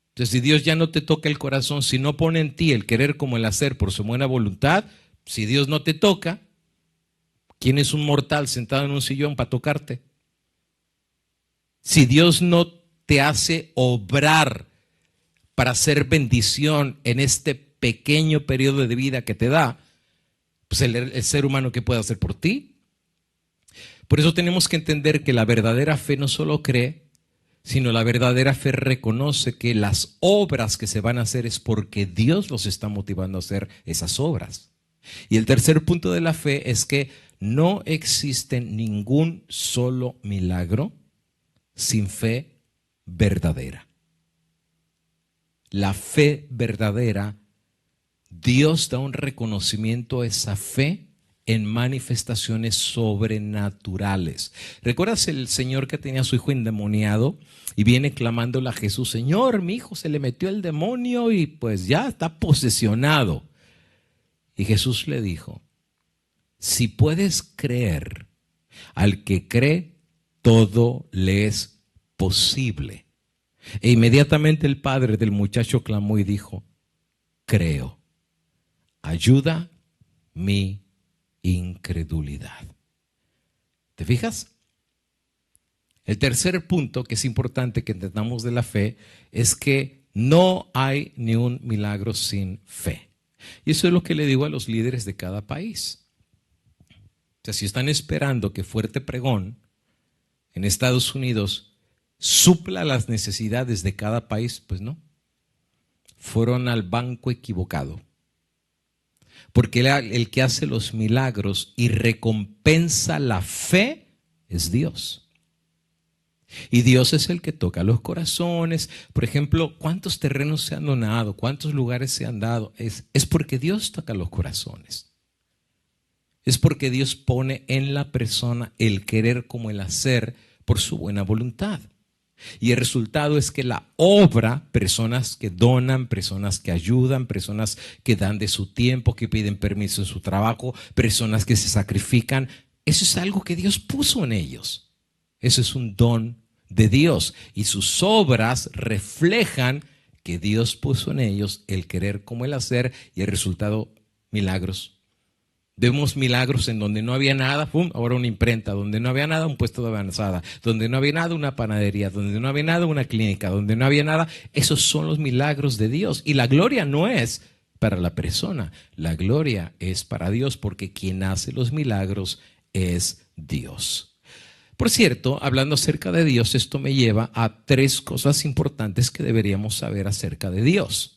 Entonces, si Dios ya no te toca el corazón, si no pone en ti el querer como el hacer por su buena voluntad, si Dios no te toca, ¿quién es un mortal sentado en un sillón para tocarte? Si Dios no te hace obrar para hacer bendición en este pequeño periodo de vida que te da, pues el ser humano, ¿qué puede hacer por ti? Por eso tenemos que entender que la verdadera fe no solo cree, sino la verdadera fe reconoce que las obras que se van a hacer es porque Dios los está motivando a hacer esas obras. Y el tercer punto de la fe es que no existe ningún solo milagro sin fe verdadera. La fe verdadera, Dios da un reconocimiento a esa fe en manifestaciones sobrenaturales. ¿Recuerdas el señor que tenía a su hijo endemoniado y viene clamándole a Jesús: Señor, mi hijo se le metió el demonio y pues ya está posesionado? Y Jesús le dijo: si puedes creer, al que cree, todo le es posible. E inmediatamente el padre del muchacho clamó y dijo: creo, ayuda mi incredulidad. ¿Te fijas? El tercer punto que es importante que entendamos de la fe es que no hay ni un milagro sin fe. Y eso es lo que le digo a los líderes de cada país. O sea, si están esperando que Fuerte Pregón en Estados Unidos supla las necesidades de cada país, pues no. Fueron al banco equivocado. Porque el que hace los milagros y recompensa la fe es Dios. Y Dios es el que toca los corazones. Por ejemplo, ¿cuántos terrenos se han donado? ¿Cuántos lugares se han dado? Es porque Dios toca los corazones. Es porque Dios pone en la persona el querer como el hacer por su buena voluntad. Y el resultado es que la obra, personas que donan, personas que ayudan, personas que dan de su tiempo, que piden permiso en su trabajo, personas que se sacrifican, eso es algo que Dios puso en ellos. Eso es un don de Dios y sus obras reflejan que Dios puso en ellos el querer como el hacer y el resultado, milagros. Vemos milagros en donde no había nada, ¡pum!, ahora una imprenta, donde no había nada, un puesto de avanzada, donde no había nada, una panadería, donde no había nada, una clínica, donde no había nada. Esos son los milagros de Dios. Y la gloria no es para la persona, la gloria es para Dios, porque quien hace los milagros es Dios. Por cierto, hablando acerca de Dios, esto me lleva a tres cosas importantes que deberíamos saber acerca de Dios.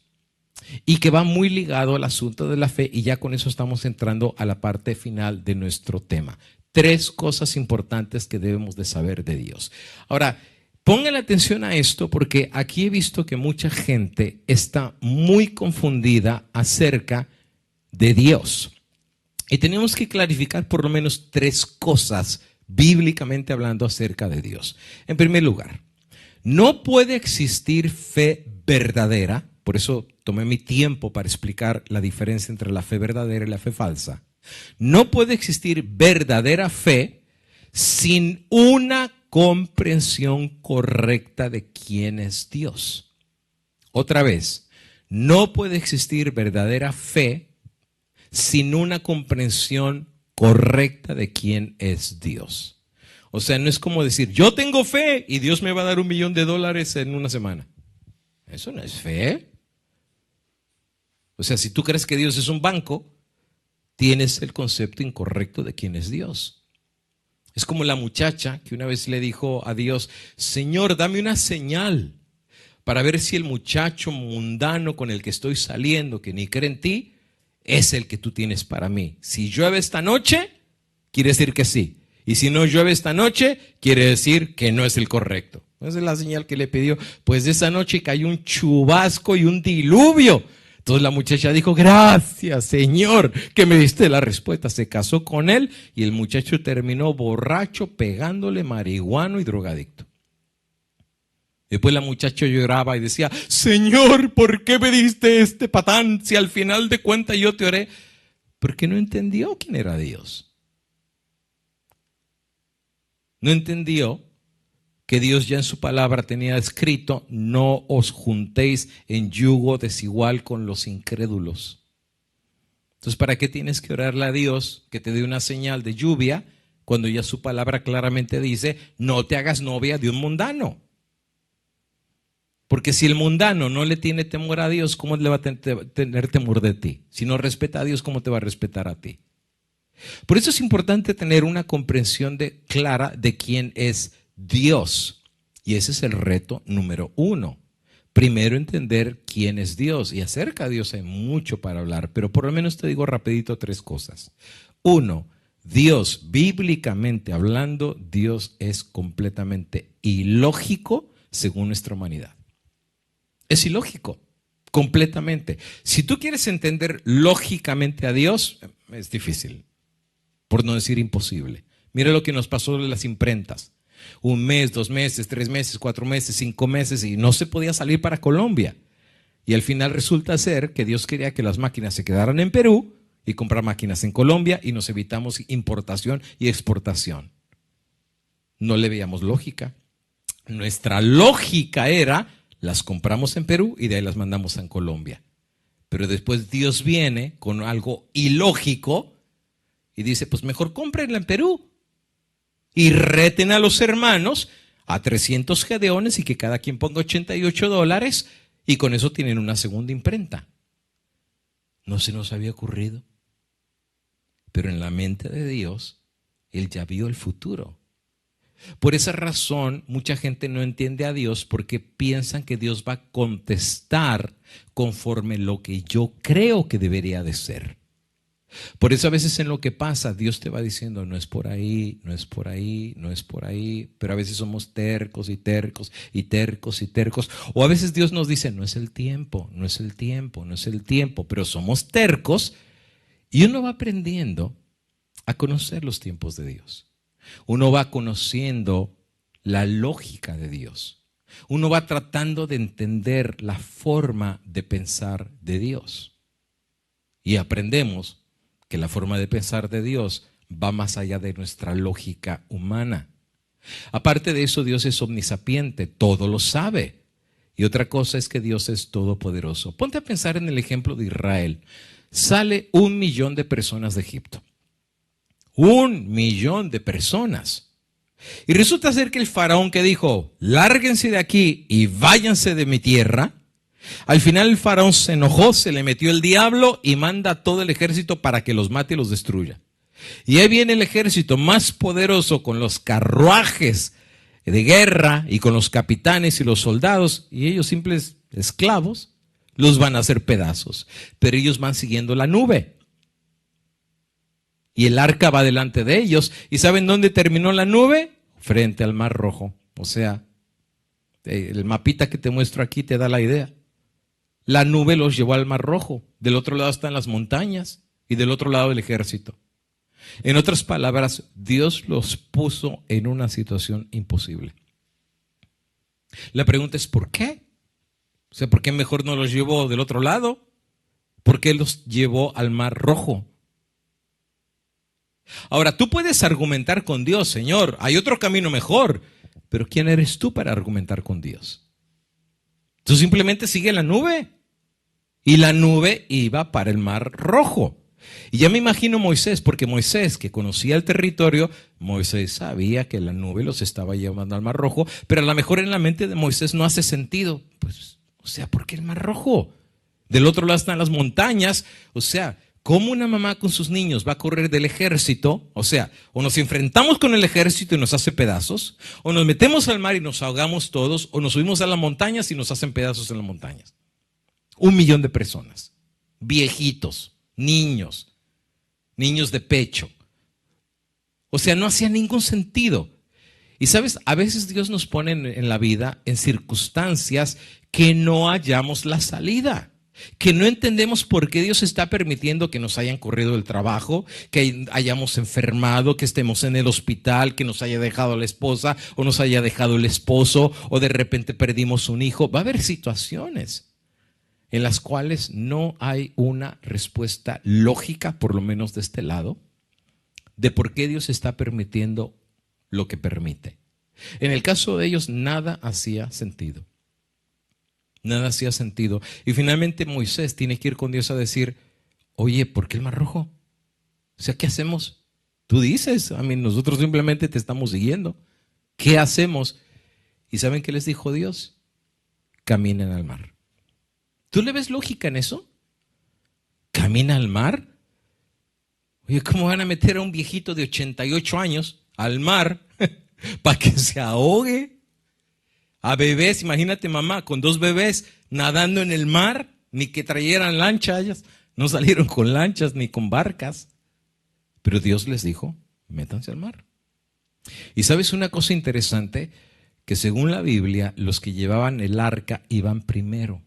Y que va muy ligado al asunto de la fe, y ya con eso estamos entrando a la parte final de nuestro tema. Tres cosas importantes que debemos de saber de Dios. Ahora, pongan atención a esto, porque aquí he visto que mucha gente está muy confundida acerca de Dios. Y tenemos que clarificar por lo menos tres cosas bíblicamente hablando acerca de Dios. En primer lugar, no puede existir fe verdadera. Por eso tomé mi tiempo para explicar la diferencia entre la fe verdadera y la fe falsa. No puede existir verdadera fe sin una comprensión correcta de quién es Dios. Otra vez, no puede existir verdadera fe sin una comprensión correcta de quién es Dios. O sea, no es como decir, yo tengo fe y Dios me va a dar $1,000,000 en una semana. Eso no es fe. O sea, si tú crees que Dios es un banco, tienes el concepto incorrecto de quién es Dios. Es como la muchacha que una vez le dijo a Dios: Señor, dame una señal para ver si el muchacho mundano con el que estoy saliendo, que ni cree en ti, es el que tú tienes para mí. Si llueve esta noche, quiere decir que sí. Y si no llueve esta noche, quiere decir que no es el correcto. Esa es la señal que le pidió. Pues de esa noche cayó un chubasco y un diluvio. Entonces la muchacha dijo: gracias, Señor, que me diste la respuesta. Se casó con él y el muchacho terminó borracho, pegándole, marihuano y drogadicto. Después la muchacha lloraba y decía: Señor, ¿por qué me diste este patán si al final de cuentas yo te oré? Porque no entendió quién era Dios. No entendió que Dios ya en su palabra tenía escrito: no os juntéis en yugo desigual con los incrédulos. Entonces, ¿para qué tienes que orarle a Dios que te dé una señal de lluvia cuando ya su palabra claramente dice: no te hagas novia de un mundano? Porque si el mundano no le tiene temor a Dios, ¿cómo le va a tener temor de ti? Si no respeta a Dios, ¿cómo te va a respetar a ti? Por eso es importante tener una comprensión clara de quién es Dios. Y ese es el reto número 1. Primero, entender quién es Dios. Y acerca de Dios hay mucho para hablar, pero por lo menos te digo rapidito tres cosas. 1, Dios, bíblicamente hablando, Dios es completamente ilógico según nuestra humanidad. Es ilógico, completamente. Si tú quieres entender lógicamente a Dios, es difícil, por no decir imposible. Mira lo que nos pasó en las imprentas. 1 mes, 2 meses, 3 meses, 4 meses, 5 meses y no se podía salir para Colombia. Y al final resulta ser que Dios quería que las máquinas se quedaran en Perú y comprar máquinas en Colombia y nos evitamos importación y exportación. No le veíamos lógica. Nuestra lógica era, las compramos en Perú y de ahí las mandamos a Colombia. Pero después Dios viene con algo ilógico y dice, pues mejor cómprenla en Perú. Y reten a los hermanos a 300 gedeones y que cada quien ponga $88 y con eso tienen una segunda imprenta. No se nos había ocurrido. Pero en la mente de Dios, Él ya vio el futuro. Por esa razón, mucha gente no entiende a Dios porque piensan que Dios va a contestar conforme lo que yo creo que debería de ser. Por eso a veces en lo que pasa, Dios te va diciendo, no es por ahí, no es por ahí, no es por ahí. Pero a veces somos tercos y tercos y tercos y tercos. O a veces Dios nos dice, no es el tiempo, no es el tiempo, no es el tiempo. Pero somos tercos y uno va aprendiendo a conocer los tiempos de Dios. Uno va conociendo la lógica de Dios. Uno va tratando de entender la forma de pensar de Dios. Y aprendemos que la forma de pensar de Dios va más allá de nuestra lógica humana. Aparte de eso, Dios es omnisapiente, todo lo sabe. Y otra cosa es que Dios es todopoderoso. Ponte a pensar en el ejemplo de Israel. Sale 1 millón de personas de Egipto. 1 millón de personas. Y resulta ser que el faraón que dijo, lárguense de aquí y váyanse de mi tierra, al final el faraón se enojó, se le metió el diablo y manda a todo el ejército para que los mate y los destruya. Y ahí viene el ejército más poderoso con los carruajes de guerra y con los capitanes y los soldados, y ellos simples esclavos los van a hacer pedazos, pero ellos van siguiendo la nube. Y el arca va delante de ellos. ¿Y saben dónde terminó la nube? Frente al Mar Rojo. O sea, el mapita que te muestro aquí te da la idea. La nube los llevó al Mar Rojo. Del otro lado están las montañas y del otro lado el ejército. En otras palabras, Dios los puso en una situación imposible. La pregunta es, ¿por qué? O sea, ¿por qué mejor no los llevó del otro lado? ¿Por qué los llevó al Mar Rojo? Ahora, tú puedes argumentar con Dios, Señor, hay otro camino mejor, pero ¿quién eres tú para argumentar con Dios? Tú simplemente sigue la nube. Y la nube iba para el Mar Rojo. Y ya me imagino Moisés, porque Moisés, que conocía el territorio, Moisés sabía que la nube los estaba llevando al Mar Rojo, pero a lo mejor en la mente de Moisés no hace sentido. Pues, o sea, ¿por qué el Mar Rojo? Del otro lado están las montañas. O sea, ¿cómo una mamá con sus niños va a correr del ejército? O sea, o nos enfrentamos con el ejército y nos hace pedazos, o nos metemos al mar y nos ahogamos todos, o nos subimos a las montañas y nos hacen pedazos en las montañas. 1 millón de personas, viejitos, niños de pecho. O sea, no hacía ningún sentido. Y sabes, a veces Dios nos pone en la vida en circunstancias que no hallamos la salida. Que no entendemos por qué Dios está permitiendo que nos hayan corrido del trabajo, que hayamos enfermado, que estemos en el hospital, que nos haya dejado la esposa o nos haya dejado el esposo o de repente perdimos un hijo. Va a haber situaciones en las cuales no hay una respuesta lógica, por lo menos de este lado, de por qué Dios está permitiendo lo que permite. En el caso de ellos, nada hacía sentido. Nada hacía sentido. Y finalmente Moisés tiene que ir con Dios a decir, oye, ¿por qué el Mar Rojo? O sea, ¿qué hacemos? Tú dices, nosotros simplemente te estamos siguiendo. ¿Qué hacemos? ¿Y saben qué les dijo Dios? Caminen al mar. ¿Tú le ves lógica en eso? ¿Camina al mar? Oye, ¿cómo van a meter a un viejito de 88 años al mar para que se ahogue? A bebés, imagínate mamá con 2 bebés nadando en el mar, ni que trajeran lanchas, no salieron con lanchas ni con barcas. Pero Dios les dijo, métanse al mar. Y sabes una cosa interesante, que según la Biblia, los que llevaban el arca iban primero.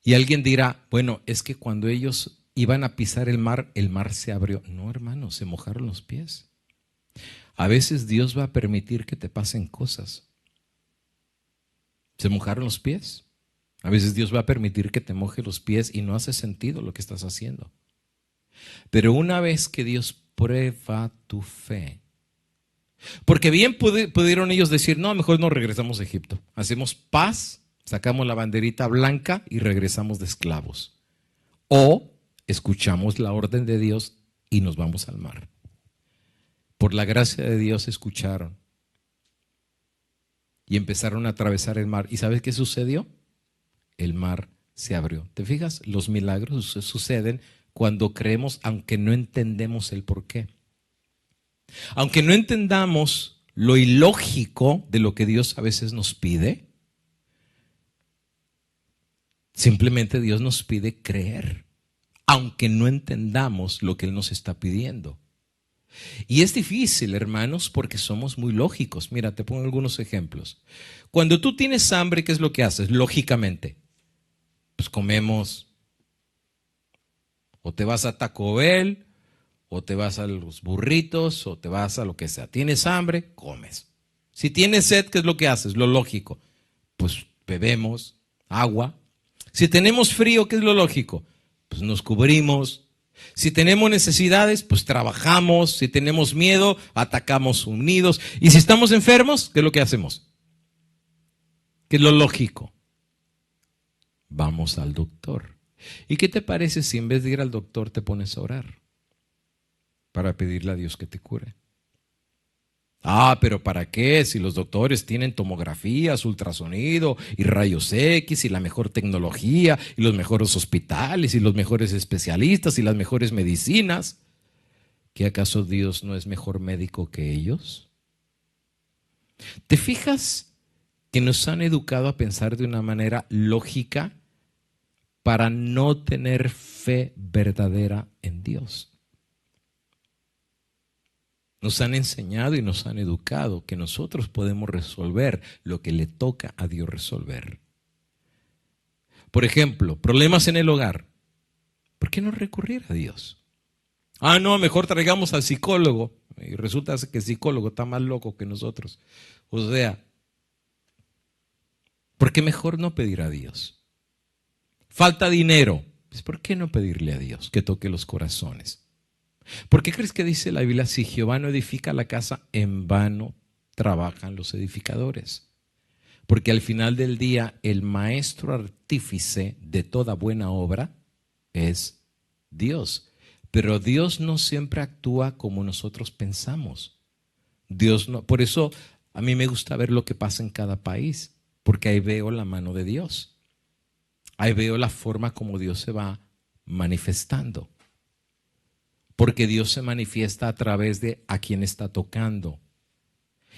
Y alguien dirá, bueno, es que cuando ellos iban a pisar el mar se abrió. No, hermano, se mojaron los pies. A veces Dios va a permitir que te pasen cosas. Se mojaron los pies. A veces Dios va a permitir que te moje los pies y no hace sentido lo que estás haciendo. Pero una vez que Dios prueba tu fe, porque bien pudieron ellos decir, no, mejor no regresamos a Egipto. Hacemos paz, sacamos la banderita blanca y regresamos de esclavos. O escuchamos la orden de Dios y nos vamos al mar. Por la gracia de Dios escucharon y empezaron a atravesar el mar. ¿Y sabes qué sucedió? El mar se abrió. ¿Te fijas? Los milagros suceden cuando creemos, aunque no entendemos el porqué. Aunque no entendamos lo ilógico de lo que Dios a veces nos pide, simplemente Dios nos pide creer, aunque no entendamos lo que Él nos está pidiendo. Y es difícil, hermanos, porque somos muy lógicos. Mira, te pongo algunos ejemplos. Cuando tú tienes hambre, ¿qué es lo que haces? Lógicamente, pues comemos. O te vas a Taco Bell, o te vas a los burritos, o te vas a lo que sea. Tienes hambre, comes. Si tienes sed, ¿qué es lo que haces? Lo lógico. Pues bebemos agua. Si tenemos frío, ¿qué es lo lógico? Pues nos cubrimos. Si tenemos necesidades, pues trabajamos. Si tenemos miedo, atacamos unidos. Y si estamos enfermos, ¿qué es lo que hacemos? ¿Qué es lo lógico? Vamos al doctor. ¿Y qué te parece si en vez de ir al doctor te pones a orar para pedirle a Dios que te cure? Ah, pero ¿para qué? Si los doctores tienen tomografías, ultrasonido y rayos X y la mejor tecnología y los mejores hospitales y los mejores especialistas y las mejores medicinas, ¿qué acaso Dios no es mejor médico que ellos? ¿Te fijas que nos han educado a pensar de una manera lógica para no tener fe verdadera en Dios? Nos han enseñado y nos han educado que nosotros podemos resolver lo que le toca a Dios resolver. Por ejemplo, problemas en el hogar. ¿Por qué no recurrir a Dios? Ah, no, mejor traigamos al psicólogo. Y resulta que el psicólogo está más loco que nosotros. O sea, ¿por qué mejor no pedir a Dios? Falta dinero. Pues ¿por qué no pedirle a Dios que toque los corazones? ¿Por qué crees que dice la Biblia, si Jehová no edifica la casa, en vano trabajan los edificadores? Porque al final del día, el maestro artífice de toda buena obra es Dios. Pero Dios no siempre actúa como nosotros pensamos. Dios no, por eso a mí me gusta ver lo que pasa en cada país, porque ahí veo la mano de Dios. Ahí veo la forma como Dios se va manifestando. Porque Dios se manifiesta a través de a quien está tocando.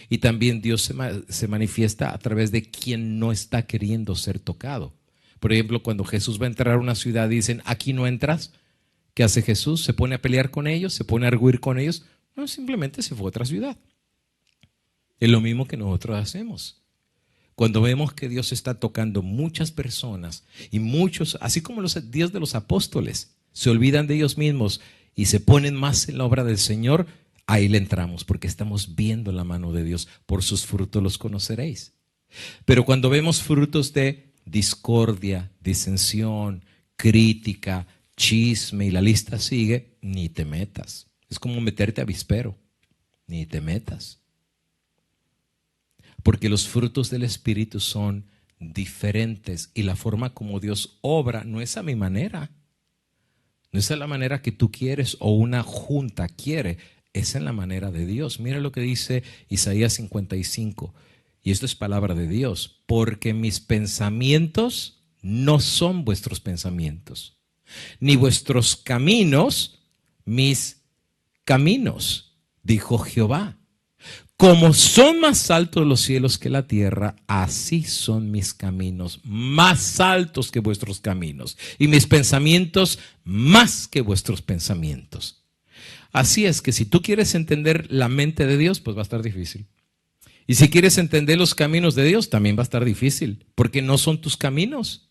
Y también Dios se manifiesta a través de quien no está queriendo ser tocado. Por ejemplo, cuando Jesús va a entrar a una ciudad y dicen, aquí no entras, ¿qué hace Jesús? ¿Se pone a pelear con ellos? ¿Se pone a arguir con ellos? No, simplemente se fue a otra ciudad. Es lo mismo que nosotros hacemos. Cuando vemos que Dios está tocando muchas personas y muchos, así como los días de los apóstoles, se olvidan de ellos mismos y se ponen más en la obra del Señor, ahí le entramos porque estamos viendo la mano de Dios. Por sus frutos los conoceréis. Pero cuando vemos frutos de discordia, disensión, crítica, chisme y la lista sigue, ni te metas. Es como meterte a avispero, ni te metas. Porque los frutos del Espíritu son diferentes y la forma como Dios obra no es a mi manera. No es a la manera que tú quieres o una junta quiere, es en la manera de Dios. Mira lo que dice Isaías 55, y esto es palabra de Dios. Porque mis pensamientos no son vuestros pensamientos, ni vuestros caminos mis caminos, dijo Jehová. Como son más altos los cielos que la tierra, así son mis caminos, más altos que vuestros caminos, y mis pensamientos más que vuestros pensamientos. Así es que si tú quieres entender la mente de Dios, pues va a estar difícil. Y si quieres entender los caminos de Dios, también va a estar difícil, porque no son tus caminos.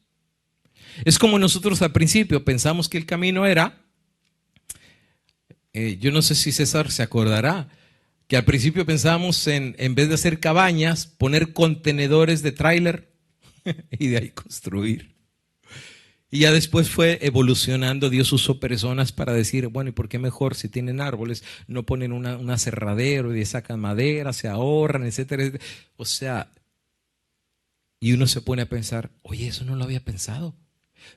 Es como nosotros al principio pensamos que el camino era, yo no sé si César se acordará, que al principio pensábamos en vez de hacer cabañas, poner contenedores de tráiler y de ahí construir. Y ya después fue evolucionando, Dios usó personas para decir, bueno, ¿y por qué mejor si tienen árboles no ponen un aserradero y sacan madera, se ahorran, etcétera, etcétera? O sea, y uno se pone a pensar, oye, eso no lo había pensado.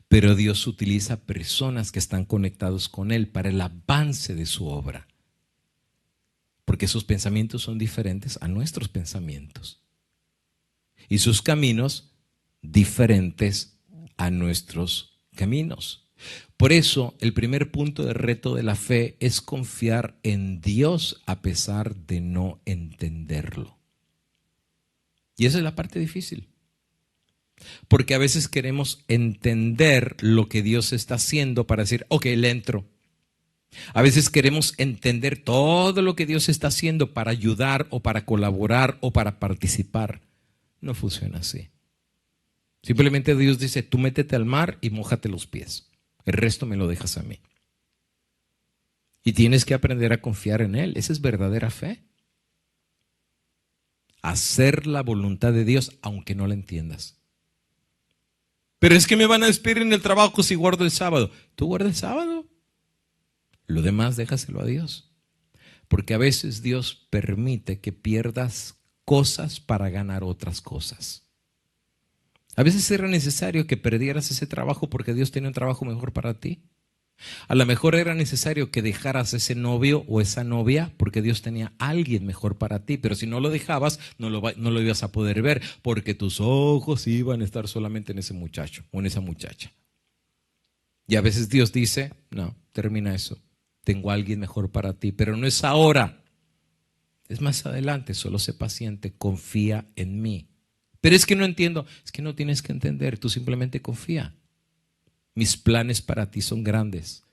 Pero Dios utiliza personas que están conectados con Él para el avance de su obra. Porque sus pensamientos son diferentes a nuestros pensamientos. Y sus caminos diferentes a nuestros caminos. Por eso, el primer punto de reto de la fe es confiar en Dios a pesar de no entenderlo. Y esa es la parte difícil. Porque a veces queremos entender lo que Dios está haciendo para decir, ok, le entro. A veces queremos entender todo lo que Dios está haciendo para ayudar o para colaborar o para participar. No funciona así. Simplemente Dios dice, tú métete al mar y mójate los pies. El resto me lo dejas a mí. Y tienes que aprender a confiar en Él. Esa es verdadera fe. Hacer la voluntad de Dios aunque no la entiendas. Pero es que me van a despedir en el trabajo si guardo el sábado. Tú guarda el sábado. Lo demás déjaselo a Dios. Porque a veces Dios permite que pierdas cosas para ganar otras cosas. A veces era necesario que perdieras ese trabajo porque Dios tenía un trabajo mejor para ti. A lo mejor era necesario que dejaras ese novio o esa novia porque Dios tenía a alguien mejor para ti. Pero si no lo dejabas, no lo ibas a poder ver porque tus ojos iban a estar solamente en ese muchacho o en esa muchacha. Y a veces Dios dice, no, termina eso. Tengo a alguien mejor para ti, pero no es ahora. Es más adelante, solo sé paciente, confía en mí. Pero es que no entiendo. Es que no tienes que entender, tú simplemente confía. Mis planes para ti son grandes.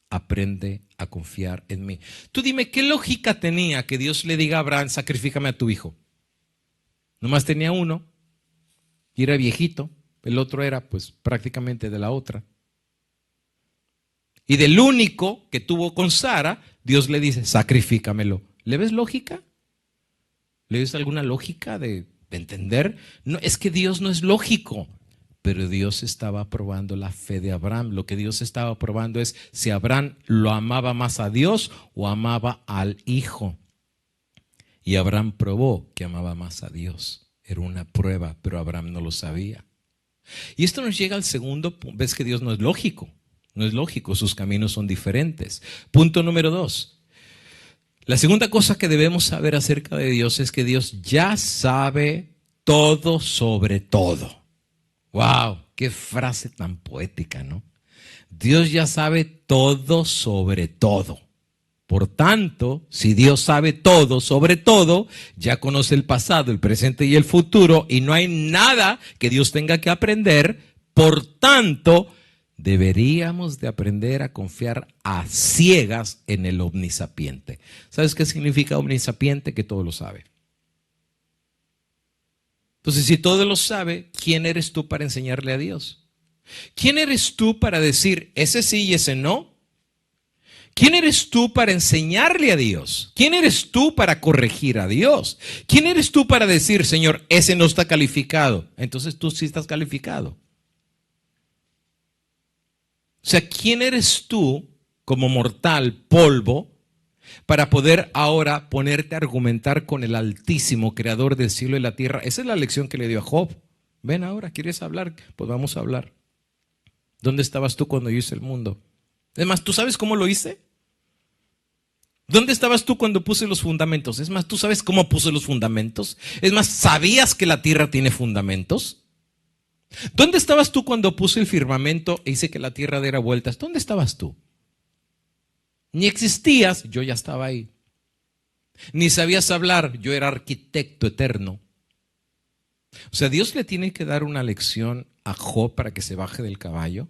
Aprende a confiar en mí. Tú dime, ¿qué lógica tenía que Dios le diga a Abraham, sacrifícame a tu hijo? Nomás tenía uno y era viejito. El otro era pues prácticamente de la otra. Y del único que tuvo con Sara, Dios le dice, sacrifícamelo. ¿Le ves lógica? ¿Le ves alguna lógica de entender? No, es que Dios no es lógico. Pero Dios estaba probando la fe de Abraham. Lo que Dios estaba probando es si Abraham lo amaba más a Dios o amaba al hijo. Y Abraham probó que amaba más a Dios. Era una prueba, pero Abraham no lo sabía. Y esto nos llega al segundo punto. Ves que Dios no es lógico. No es lógico, sus caminos son diferentes. Punto número 2. La segunda cosa que debemos saber acerca de Dios es que Dios ya sabe todo sobre todo. ¡Wow! ¡Qué frase tan poética!, ¿no? Dios ya sabe todo sobre todo. Por tanto, si Dios sabe todo sobre todo, ya conoce el pasado, el presente y el futuro, y no hay nada que Dios tenga que aprender. Por tanto, deberíamos de aprender a confiar a ciegas en el omnisapiente. ¿Sabes qué significa omnisapiente? Que todo lo sabe. Entonces, si todo lo sabe, ¿quién eres tú para enseñarle a Dios? ¿Quién eres tú para decir ese sí y ese no? ¿Quién eres tú para enseñarle a Dios? ¿Quién eres tú para corregir a Dios? ¿Quién eres tú para decir, Señor, ese no está calificado? Entonces tú sí estás calificado. O sea, ¿quién eres tú como mortal, polvo, para poder ahora ponerte a argumentar con el Altísimo, creador del cielo y la tierra? Esa es la lección que le dio a Job. Ven ahora, ¿quieres hablar? Pues vamos a hablar. ¿Dónde estabas tú cuando yo hice el mundo? Es más, ¿tú sabes cómo lo hice? ¿Dónde estabas tú cuando puse los fundamentos? Es más, ¿tú sabes cómo puse los fundamentos? Es más, ¿sabías que la tierra tiene fundamentos? ¿Dónde estabas tú cuando puse el firmamento e hice que la tierra diera vueltas? ¿Dónde estabas tú? Ni existías, yo ya estaba ahí. Ni sabías hablar, yo era arquitecto eterno. O sea, Dios le tiene que dar una lección a Job para que se baje del caballo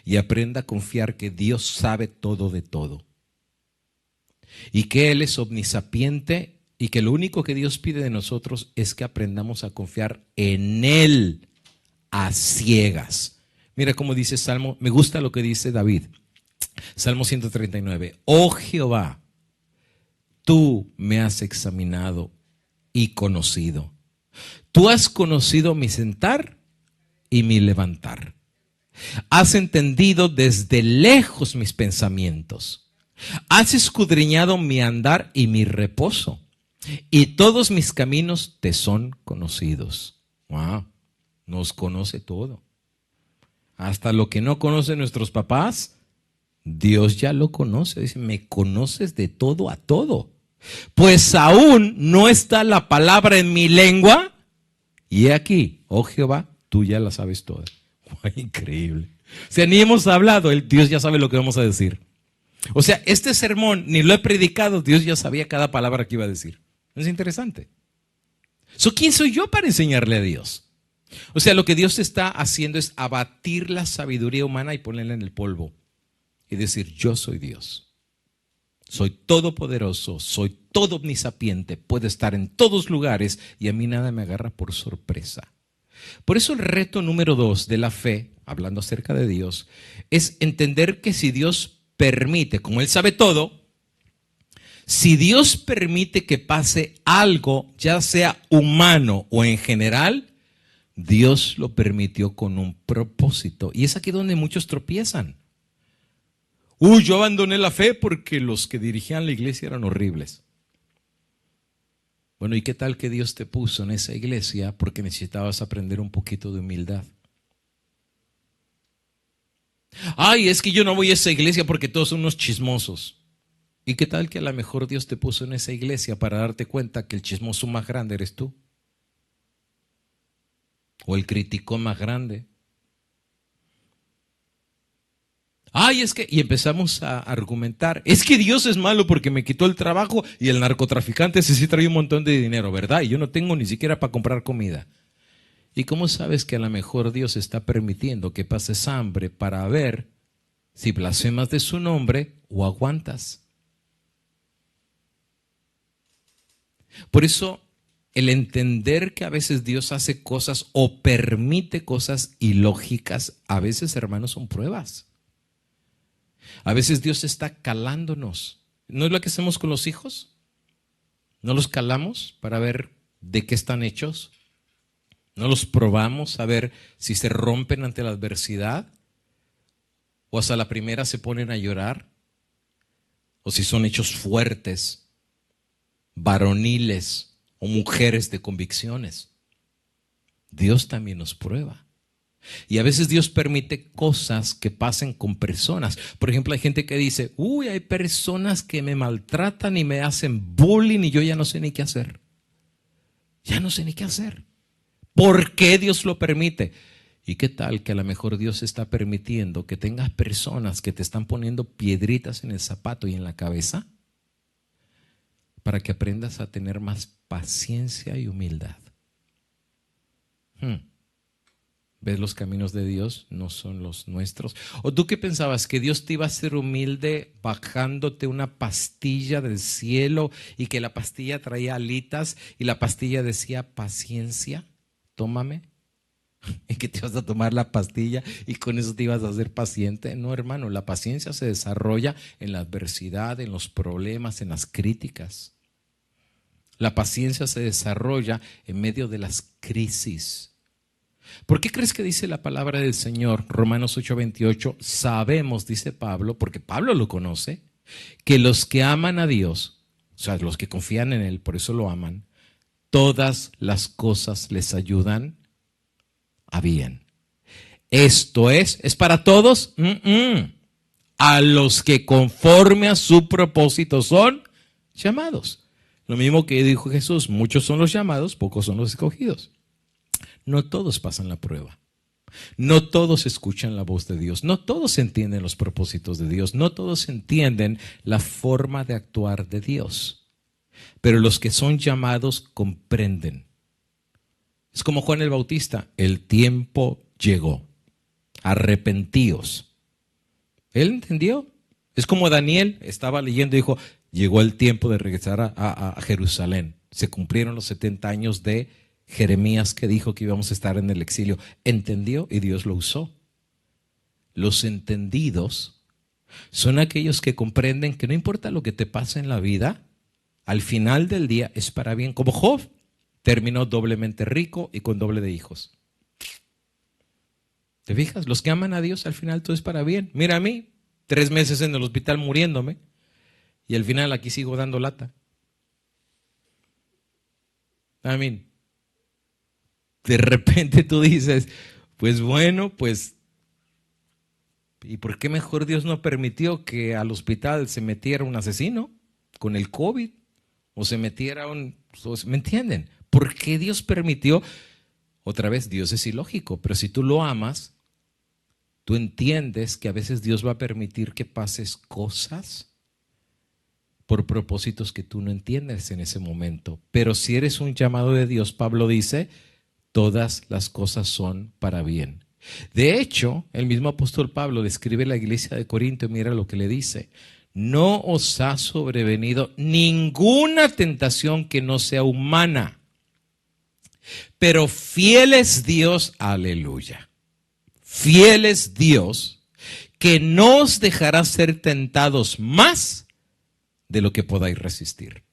y aprenda a confiar que Dios sabe todo de todo. y que Él es omnisapiente y que lo único que Dios pide de nosotros es que aprendamos a confiar en Él a ciegas. Mira cómo dice Salmo, me gusta lo que dice David. Salmo 139. Oh Jehová, tú me has examinado y conocido. Tú has conocido mi sentar y mi levantar. Has entendido desde lejos mis pensamientos. Has escudriñado mi andar y mi reposo. Y todos mis caminos te son conocidos. Wow, nos conoce todo. Hasta lo que no conocen nuestros papás, Dios ya lo conoce. Dice, me conoces de todo a todo. Pues aún no está la palabra en mi lengua. Y he aquí, oh Jehová, tú ya la sabes toda. Increíble. O sea, ni hemos hablado, Dios ya sabe lo que vamos a decir. O sea, este sermón ni lo he predicado, Dios ya sabía cada palabra que iba a decir. Es interesante. ¿Quién soy yo para enseñarle a Dios? O sea, lo que Dios está haciendo es abatir la sabiduría humana y ponerla en el polvo. Y decir, yo soy Dios. Soy todopoderoso, soy todo omnisapiente, puedo estar en todos lugares y a mí nada me agarra por sorpresa. Por eso el reto número 2 de la fe, hablando acerca de Dios, es entender que si Dios permite, como Él sabe todo, si Dios permite que pase algo, ya sea humano o en general, Dios lo permitió con un propósito. Y es aquí donde muchos tropiezan. Yo abandoné la fe porque los que dirigían la iglesia eran horribles. Bueno, ¿y qué tal que Dios te puso en esa iglesia porque necesitabas aprender un poquito de humildad? Es que yo no voy a esa iglesia porque todos son unos chismosos. ¿Y qué tal que a lo mejor Dios te puso en esa iglesia para darte cuenta que el chismoso más grande eres tú? O el criticón más grande. Y empezamos a argumentar, es que Dios es malo porque me quitó el trabajo y el narcotraficante sí trae un montón de dinero, ¿verdad? Y yo no tengo ni siquiera para comprar comida. ¿Y cómo sabes que a lo mejor Dios está permitiendo que pases hambre para ver si blasfemas de su nombre o aguantas? Por eso, el entender que a veces Dios hace cosas o permite cosas ilógicas, a veces, hermanos, son pruebas. A veces Dios está calándonos. ¿No es lo que hacemos con los hijos? ¿No los calamos para ver de qué están hechos? ¿No los probamos a ver si se rompen ante la adversidad? ¿O hasta la primera se ponen a llorar? ¿O si son hechos fuertes, varoniles o mujeres de convicciones? Dios también nos prueba. Y a veces Dios permite cosas que pasen con personas. Por ejemplo, hay gente que dice, hay personas que me maltratan y me hacen bullying y yo ya no sé ni qué hacer. Ya no sé ni qué hacer. ¿Por qué Dios lo permite? ¿Y qué tal que a lo mejor Dios está permitiendo que tengas personas que te están poniendo piedritas en el zapato y en la cabeza? Para que aprendas a tener más paciencia y humildad. ¿Ves? Los caminos de Dios no son los nuestros. ¿O tú qué pensabas? ¿Que Dios te iba a hacer humilde bajándote una pastilla del cielo y que la pastilla traía alitas y la pastilla decía paciencia? Tómame. ¿Y que te ibas a tomar la pastilla y con eso te ibas a hacer paciente? No, hermano, la paciencia se desarrolla en la adversidad, en los problemas, en las críticas. La paciencia se desarrolla en medio de las crisis. ¿Por qué crees que dice la palabra del Señor? Romanos 8:28, sabemos, dice Pablo, porque Pablo lo conoce, que los que aman a Dios, o sea, los que confían en Él, por eso lo aman, todas las cosas les ayudan a bien. Esto ¿es para todos? A los que conforme a su propósito son llamados. Lo mismo que dijo Jesús, muchos son los llamados, pocos son los escogidos. No todos pasan la prueba. No todos escuchan la voz de Dios. No todos entienden los propósitos de Dios. No todos entienden la forma de actuar de Dios. Pero los que son llamados comprenden. Es como Juan el Bautista. El tiempo llegó. Arrepentíos. Él entendió. Es como Daniel estaba leyendo y dijo, Llegó el tiempo de regresar a Jerusalén. Se cumplieron los 70 años de Jeremías que dijo que íbamos a estar en el exilio. Entendió y Dios lo usó. Los entendidos son aquellos que comprenden que no importa lo que te pase en la vida, al final del día es para bien. Como Job, terminó doblemente rico y con doble de hijos. ¿Te fijas? Los que aman a Dios, al final todo es para bien. Mira a mí, 3 meses en el hospital muriéndome y al final aquí sigo dando lata. Amén. De repente tú dices, pues bueno, pues, ¿y por qué mejor Dios no permitió que al hospital se metiera un asesino con el COVID? O se metiera ¿me entienden? ¿Por qué Dios permitió? Otra vez, Dios es ilógico, pero si tú lo amas, tú entiendes que a veces Dios va a permitir que pases cosas por propósitos que tú no entiendes en ese momento. Pero si eres un llamado de Dios, Pablo dice, todas las cosas son para bien. De hecho, el mismo apóstol Pablo describe la iglesia de Corinto y mira lo que le dice. No os ha sobrevenido ninguna tentación que no sea humana, pero fiel es Dios, aleluya. Fiel es Dios, que no os dejará ser tentados más de lo que podáis resistir.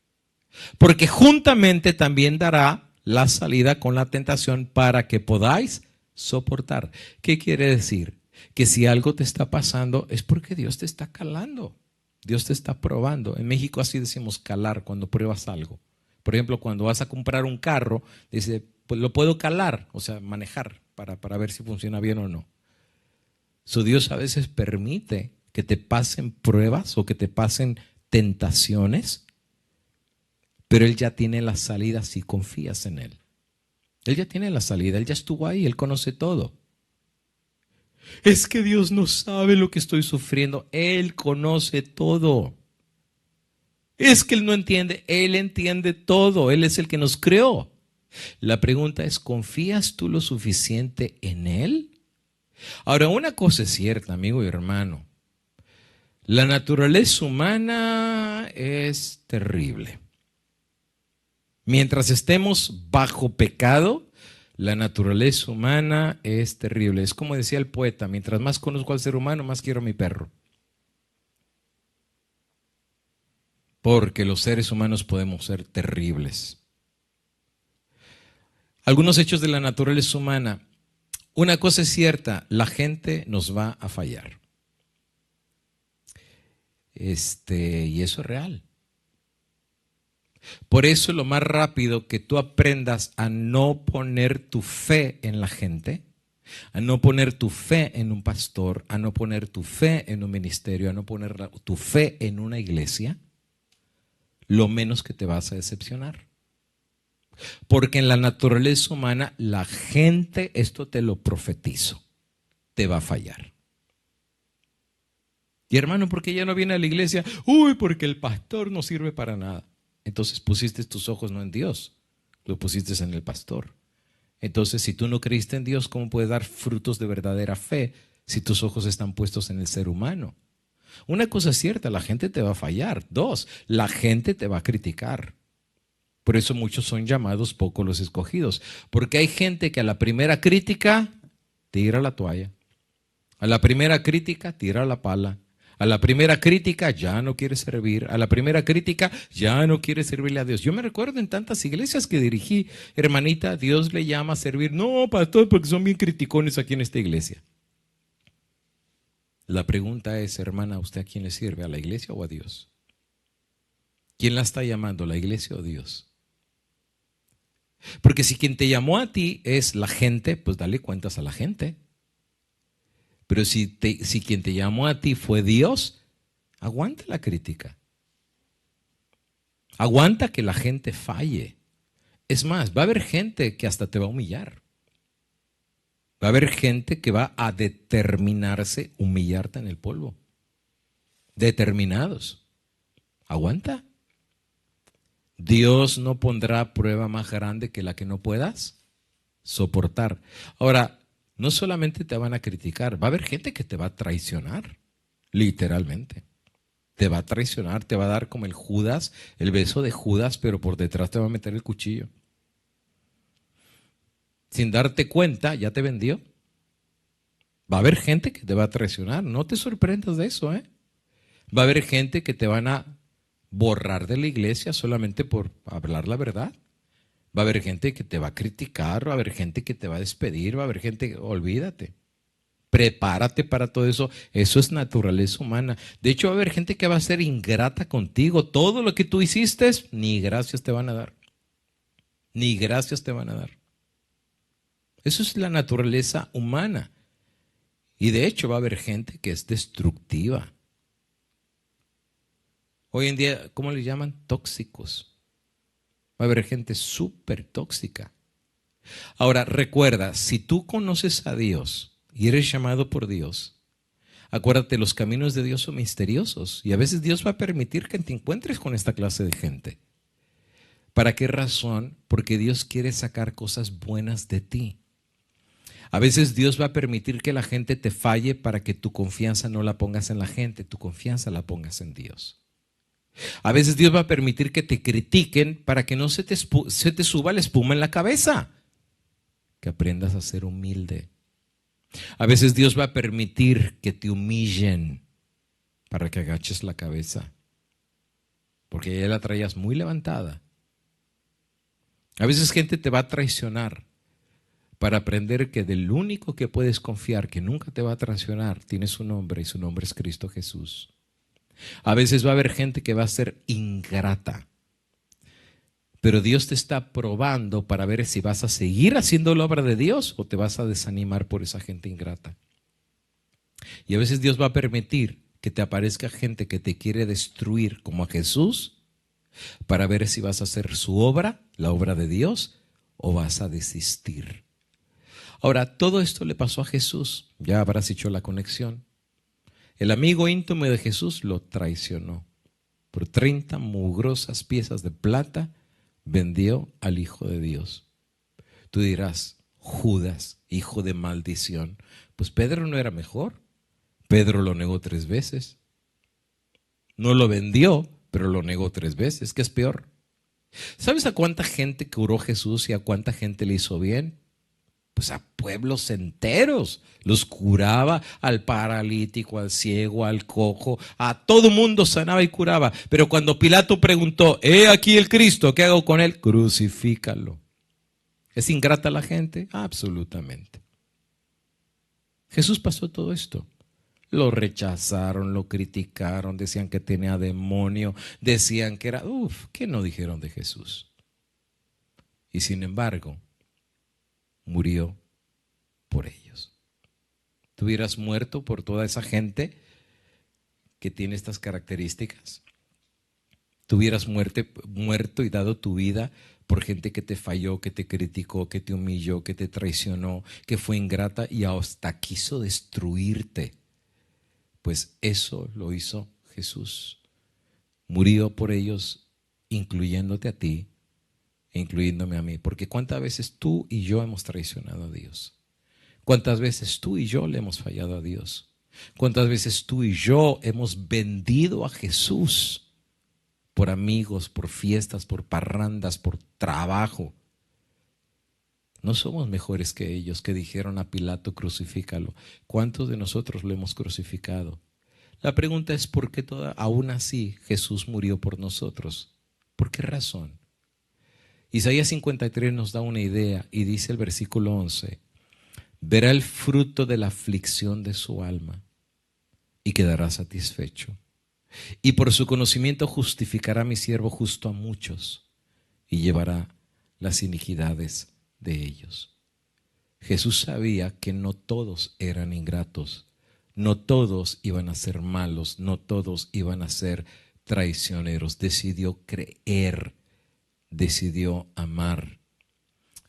Porque juntamente también dará la salida con la tentación para que podáis soportar. ¿Qué quiere decir? Que si algo te está pasando es porque Dios te está calando. Dios te está probando. En México así decimos calar cuando pruebas algo. Por ejemplo, cuando vas a comprar un carro, dice, pues lo puedo calar, o sea, manejar para ver si funciona bien o no. Dios a veces permite que te pasen pruebas o que te pasen tentaciones, pero Él ya tiene la salida si confías en Él. Él ya tiene la salida, Él ya estuvo ahí, Él conoce todo. Es que Dios no sabe lo que estoy sufriendo, Él conoce todo. Es que Él no entiende, Él entiende todo, Él es el que nos creó. La pregunta es, ¿confías tú lo suficiente en Él? Ahora, una cosa es cierta, amigo y hermano. La naturaleza humana es terrible. Mientras estemos bajo pecado, la naturaleza humana es terrible. Es como decía el poeta, mientras más conozco al ser humano, más quiero a mi perro. Porque los seres humanos podemos ser terribles. Algunos hechos de la naturaleza humana. Una cosa es cierta, la gente nos va a fallar. Y eso es real. Por eso lo más rápido que tú aprendas a no poner tu fe en la gente, a no poner tu fe en un pastor, a no poner tu fe en un ministerio, a no poner tu fe en una iglesia, lo menos que te vas a decepcionar. Porque en la naturaleza humana la gente, esto te lo profetizo, te va a fallar. Y hermano, ¿por qué ya no viene a la iglesia? Uy, porque el pastor no sirve para nada. Entonces pusiste tus ojos no en Dios, lo pusiste en el pastor. Entonces, si tú no creíste en Dios, ¿cómo puedes dar frutos de verdadera fe si tus ojos están puestos en el ser humano? Una cosa es cierta, la gente te va a fallar. 2, la gente te va a criticar. Por eso muchos son llamados, pocos los escogidos. Porque hay gente que a la primera crítica tira la toalla. A la primera crítica tira la pala. A la primera crítica ya no quiere servir. A la primera crítica ya no quiere servirle a Dios. Yo me recuerdo en tantas iglesias que dirigí, hermanita, Dios le llama a servir. No, pastor, porque son bien criticones aquí en esta iglesia. La pregunta es, hermana, ¿usted a quién le sirve? ¿A la iglesia o a Dios? ¿Quién la está llamando, la iglesia o Dios? Porque si quien te llamó a ti es la gente, pues dale cuentas a la gente. Pero si quien te llamó a ti fue Dios, aguanta la crítica. Aguanta que la gente falle. Es más, va a haber gente que hasta te va a humillar. Va a haber gente que va a determinarse humillarte en el polvo. Determinados. Aguanta. Dios no pondrá prueba más grande que la que no puedas soportar. Ahora, no solamente te van a criticar, va a haber gente que te va a traicionar, literalmente. te va a traicionar, te va a dar como el Judas, el beso de Judas, pero por detrás te va a meter el cuchillo. Sin darte cuenta, ya te vendió. Va a haber gente que te va a traicionar, no te sorprendas de eso, ¿eh? Va a haber gente que te van a borrar de la iglesia solamente por hablar la verdad. Va a haber gente que te va a criticar, va a haber gente que te va a despedir, va a haber gente, olvídate. Prepárate para todo eso. Eso es naturaleza humana. De hecho, va a haber gente que va a ser ingrata contigo. Todo lo que tú hiciste, ni gracias te van a dar. Ni gracias te van a dar. Eso es la naturaleza humana. Y de hecho va a haber gente que es destructiva. Hoy en día, ¿cómo le llaman? Tóxicos. Va a haber gente súper tóxica. Ahora, recuerda, si tú conoces a Dios y eres llamado por Dios, acuérdate, los caminos de Dios son misteriosos y a veces Dios va a permitir que te encuentres con esta clase de gente. ¿Para qué razón? Porque Dios quiere sacar cosas buenas de ti. A veces Dios va a permitir que la gente te falle para que tu confianza no la pongas en la gente, tu confianza la pongas en Dios. A veces Dios va a permitir que te critiquen para que no se te suba la espuma en la cabeza, que aprendas a ser humilde. A veces Dios va a permitir que te humillen para que agaches la cabeza, porque ya la traías muy levantada. A veces gente te va a traicionar para aprender que del único que puedes confiar, que nunca te va a traicionar, tiene su nombre y su nombre es Cristo Jesús. A veces va a haber gente que va a ser ingrata, pero Dios te está probando para ver si vas a seguir haciendo la obra de Dios o te vas a desanimar por esa gente ingrata. Y a veces Dios va a permitir que te aparezca gente que te quiere destruir como a Jesús para ver si vas a hacer su obra, la obra de Dios, o vas a desistir. Ahora, todo esto le pasó a Jesús. Ya habrás hecho la conexión. El amigo íntimo de Jesús lo traicionó. Por 30 mugrosas piezas de plata vendió al Hijo de Dios. Tú dirás, Judas, hijo de maldición. Pues Pedro no era mejor. Pedro lo negó 3 veces. No lo vendió, pero lo negó 3 veces. ¿Qué es peor? ¿Sabes a cuánta gente curó Jesús y a cuánta gente le hizo bien? Pues a pueblos enteros. Los curaba, al paralítico, al ciego, al cojo, a todo mundo sanaba y curaba. Pero cuando Pilato preguntó, he aquí el Cristo, ¿qué hago con él? Crucifícalo. ¿Es ingrata la gente? Absolutamente. Jesús pasó todo esto. Lo rechazaron, lo criticaron, decían que tenía demonio, decían que era, ¿qué no dijeron de Jesús? Y sin embargo, murió por ellos. ¿Tú hubieras muerto por toda esa gente que tiene estas características? ¿Tú hubieras muerto y dado tu vida por gente que te falló, que te criticó, que te humilló, que te traicionó, que fue ingrata y hasta quiso destruirte? Pues eso lo hizo Jesús. Murió por ellos, incluyéndote a ti e incluyéndome a mí. Porque ¿cuántas veces tú y yo hemos traicionado a Dios? ¿Cuántas veces tú y yo le hemos fallado a Dios? ¿Cuántas veces tú y yo hemos vendido a Jesús por amigos, por fiestas, por parrandas, por trabajo? No somos mejores que ellos que dijeron a Pilato, crucifícalo. ¿Cuántos de nosotros lo hemos crucificado? La pregunta es ¿por qué aún así Jesús murió por nosotros? ¿Por qué razón? Isaías 53 nos da una idea y dice el versículo 11, verá el fruto de la aflicción de su alma y quedará satisfecho. Y por su conocimiento justificará a mi siervo justo a muchos y llevará las iniquidades de ellos. Jesús sabía que no todos eran ingratos, no todos iban a ser malos, no todos iban a ser traicioneros. Decidió creer, decidió amar.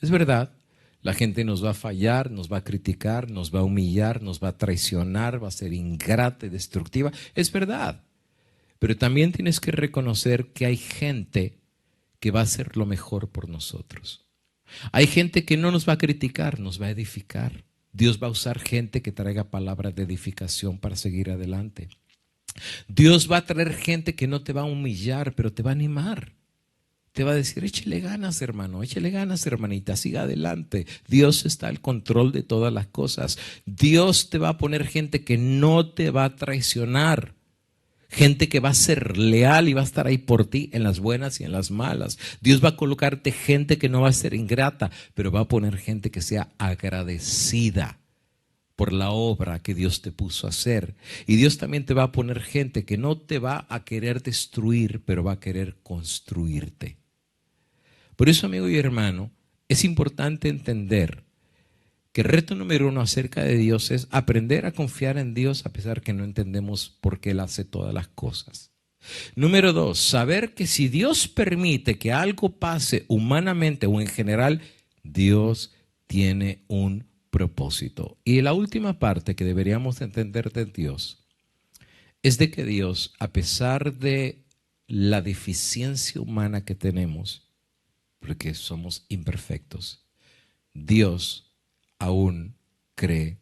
Es verdad, la gente nos va a fallar, nos va a criticar, nos va a humillar, nos va a traicionar, va a ser ingrata y destructiva. Es verdad, pero también tienes que reconocer que hay gente que va a hacer lo mejor por nosotros. Hay gente que no nos va a criticar, nos va a edificar. Dios va a usar gente que traiga palabras de edificación para seguir adelante. Dios va a traer gente que no te va a humillar, pero te va a animar. Te va a decir, échele ganas, hermano, échele ganas, hermanita, siga adelante. Dios está al control de todas las cosas. Dios te va a poner gente que no te va a traicionar. Gente que va a ser leal y va a estar ahí por ti en las buenas y en las malas. Dios va a colocarte gente que no va a ser ingrata, pero va a poner gente que sea agradecida por la obra que Dios te puso a hacer. Y Dios también te va a poner gente que no te va a querer destruir, pero va a querer construirte. Por eso, amigo y hermano, es importante entender que el reto número 1 acerca de Dios es aprender a confiar en Dios a pesar que no entendemos por qué Él hace todas las cosas. Número 2, saber que si Dios permite que algo pase humanamente o en general, Dios tiene un propósito. Y la última parte que deberíamos entender de Dios es de que Dios, a pesar de la deficiencia humana que tenemos, porque somos imperfectos, Dios aún cree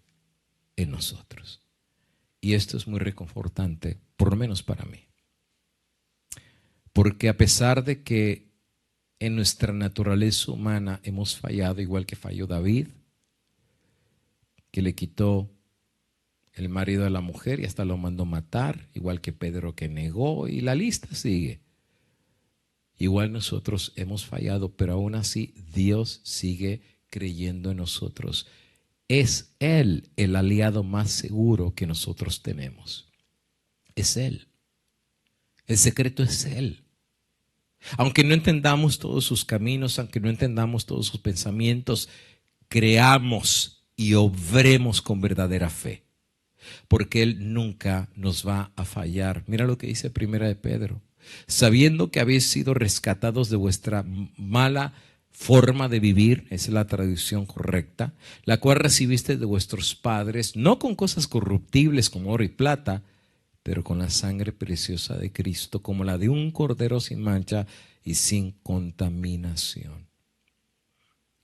en nosotros. Y esto es muy reconfortante, por lo menos para mí. Porque a pesar de que en nuestra naturaleza humana hemos fallado, igual que falló David, que le quitó el marido a la mujer y hasta lo mandó matar, igual que Pedro que negó, y la lista sigue. Igual nosotros hemos fallado, pero aún así Dios sigue creyendo en nosotros. Es Él el aliado más seguro que nosotros tenemos. Es Él. El secreto es Él. Aunque no entendamos todos sus caminos, aunque no entendamos todos sus pensamientos, creamos y obremos con verdadera fe. Porque Él nunca nos va a fallar. Mira lo que dice Primera de Pedro. Sabiendo que habéis sido rescatados de vuestra mala forma de vivir, esa es la traducción correcta, la cual recibiste de vuestros padres, no con cosas corruptibles como oro y plata, pero con la sangre preciosa de Cristo, como la de un cordero sin mancha y sin contaminación.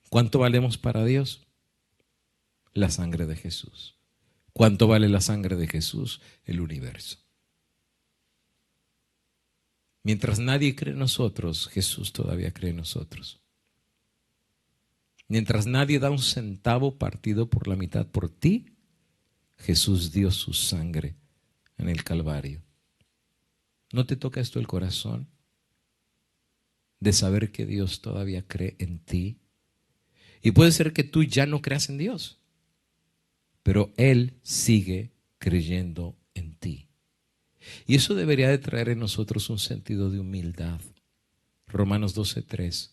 ¿Cuánto valemos para Dios? La sangre de Jesús. ¿Cuánto vale la sangre de Jesús? El universo. Mientras nadie cree en nosotros, Jesús todavía cree en nosotros. Mientras nadie da un centavo partido por la mitad por ti, Jesús dio su sangre en el Calvario. ¿No te toca esto el corazón? De saber que Dios todavía cree en ti. Y puede ser que tú ya no creas en Dios, pero Él sigue creyendo en ti. Y eso debería de traer en nosotros un sentido de humildad. Romanos 12:3.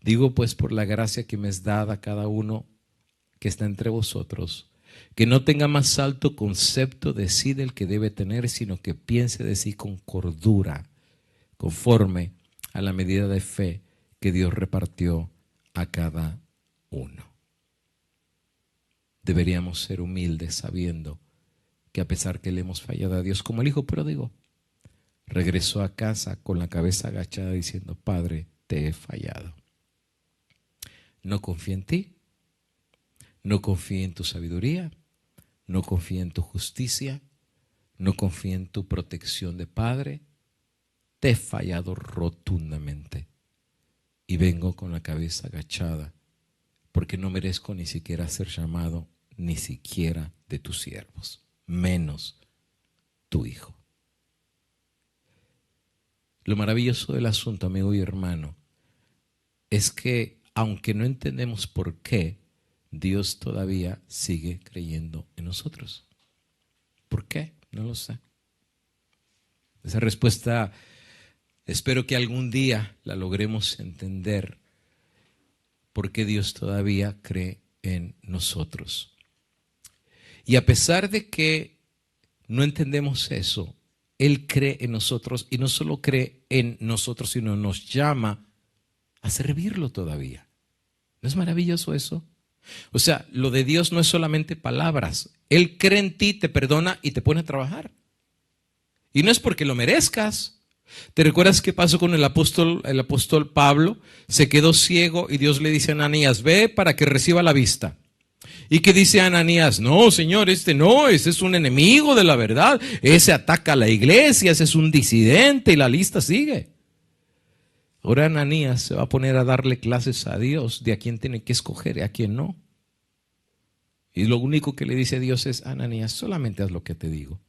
Digo pues por la gracia que me es dada a cada uno que está entre vosotros, que no tenga más alto concepto de sí del que debe tener, sino que piense de sí con cordura, conforme a la medida de fe que Dios repartió a cada uno. Deberíamos ser humildes sabiendo que a pesar que le hemos fallado a Dios, como el hijo pródigo, regresó a casa con la cabeza agachada diciendo: Padre, te he fallado. No confío en ti, no confío en tu sabiduría, no confío en tu justicia, no confío en tu protección de padre. Te he fallado rotundamente y vengo con la cabeza agachada porque no merezco ni siquiera ser llamado ni siquiera de tus siervos, menos tu hijo. Lo maravilloso del asunto, amigo y hermano, es que aunque no entendemos por qué, Dios todavía sigue creyendo en nosotros. ¿Por qué? No lo sé. Esa respuesta espero que algún día la logremos entender, por qué Dios todavía cree en nosotros. Y a pesar de que no entendemos eso, Él cree en nosotros, y no solo cree en nosotros, sino nos llama a servirlo todavía. ¿No es maravilloso eso? O sea, lo de Dios no es solamente palabras. Él cree en ti, te perdona y te pone a trabajar. Y no es porque lo merezcas. ¿Te recuerdas qué pasó con el apóstol Pablo? Se quedó ciego y Dios le dice a Ananías: ve para que reciba la vista. ¿Y qué dice Ananías? No, Señor, no, ese es un enemigo de la verdad. Ese ataca a la iglesia, ese es un disidente y la lista sigue. Ahora Ananías se va a poner a darle clases a Dios de a quién tiene que escoger y a quién no. Y lo único que le dice a Dios es, Ananías, solamente haz lo que te digo.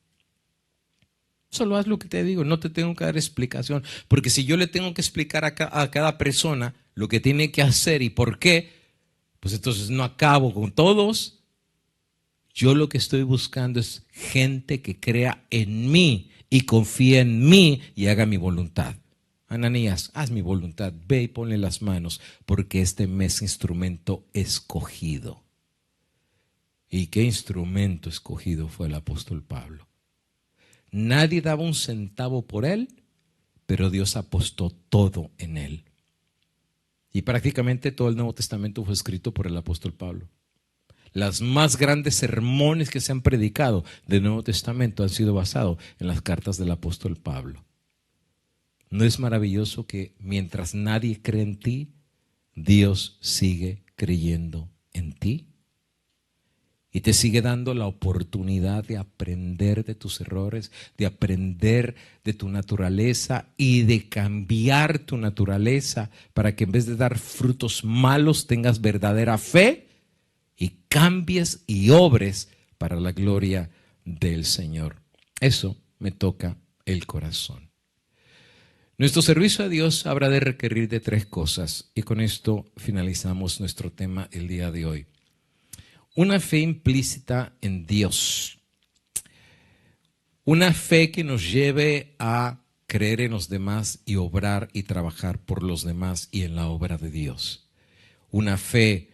Solo haz lo que te digo, no te tengo que dar explicación. Porque si yo le tengo que explicar a cada persona lo que tiene que hacer y por qué, pues entonces no acabo con todos. Yo lo que estoy buscando es gente que crea en mí y confíe en mí y haga mi voluntad. Ananías, haz mi voluntad, ve y ponle las manos, porque este me es instrumento escogido. ¿Y qué instrumento escogido fue el apóstol Pablo? Nadie daba un centavo por él, pero Dios apostó todo en él. Y prácticamente todo el Nuevo Testamento fue escrito por el apóstol Pablo. Las más grandes sermones que se han predicado del Nuevo Testamento han sido basados en las cartas del apóstol Pablo. ¿No es maravilloso que mientras nadie cree en ti, Dios sigue creyendo en ti? Y te sigue dando la oportunidad de aprender de tus errores, de aprender de tu naturaleza y de cambiar tu naturaleza para que en vez de dar frutos malos tengas verdadera fe y cambies y obres para la gloria del Señor. Eso me toca el corazón. Nuestro servicio a Dios habrá de requerir de 3 cosas y con esto finalizamos nuestro tema el día de hoy. Una fe implícita en Dios. Una fe que nos lleve a creer en los demás y obrar y trabajar por los demás y en la obra de Dios. Una fe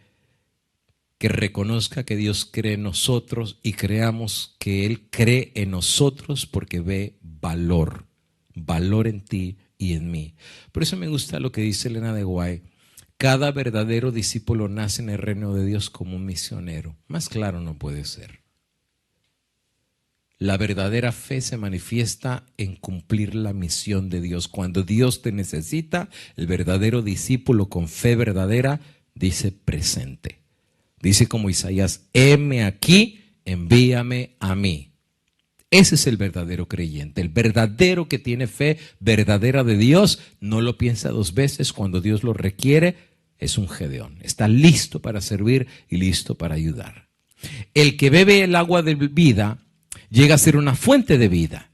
que reconozca que Dios cree en nosotros y creamos que Él cree en nosotros porque ve valor en ti y en mí. Por eso me gusta lo que dice Elena de White. Cada verdadero discípulo nace en el reino de Dios como un misionero. Más claro no puede ser. La verdadera fe se manifiesta en cumplir la misión de Dios. Cuando Dios te necesita, el verdadero discípulo con fe verdadera dice presente. Dice como Isaías, heme aquí, envíame a mí. Ese es el verdadero creyente. El verdadero que tiene fe verdadera de Dios no lo piensa 2 veces. Cuando Dios lo requiere, es un Gedeón. Está listo para servir y listo para ayudar. El que bebe el agua de vida llega a ser una fuente de vida.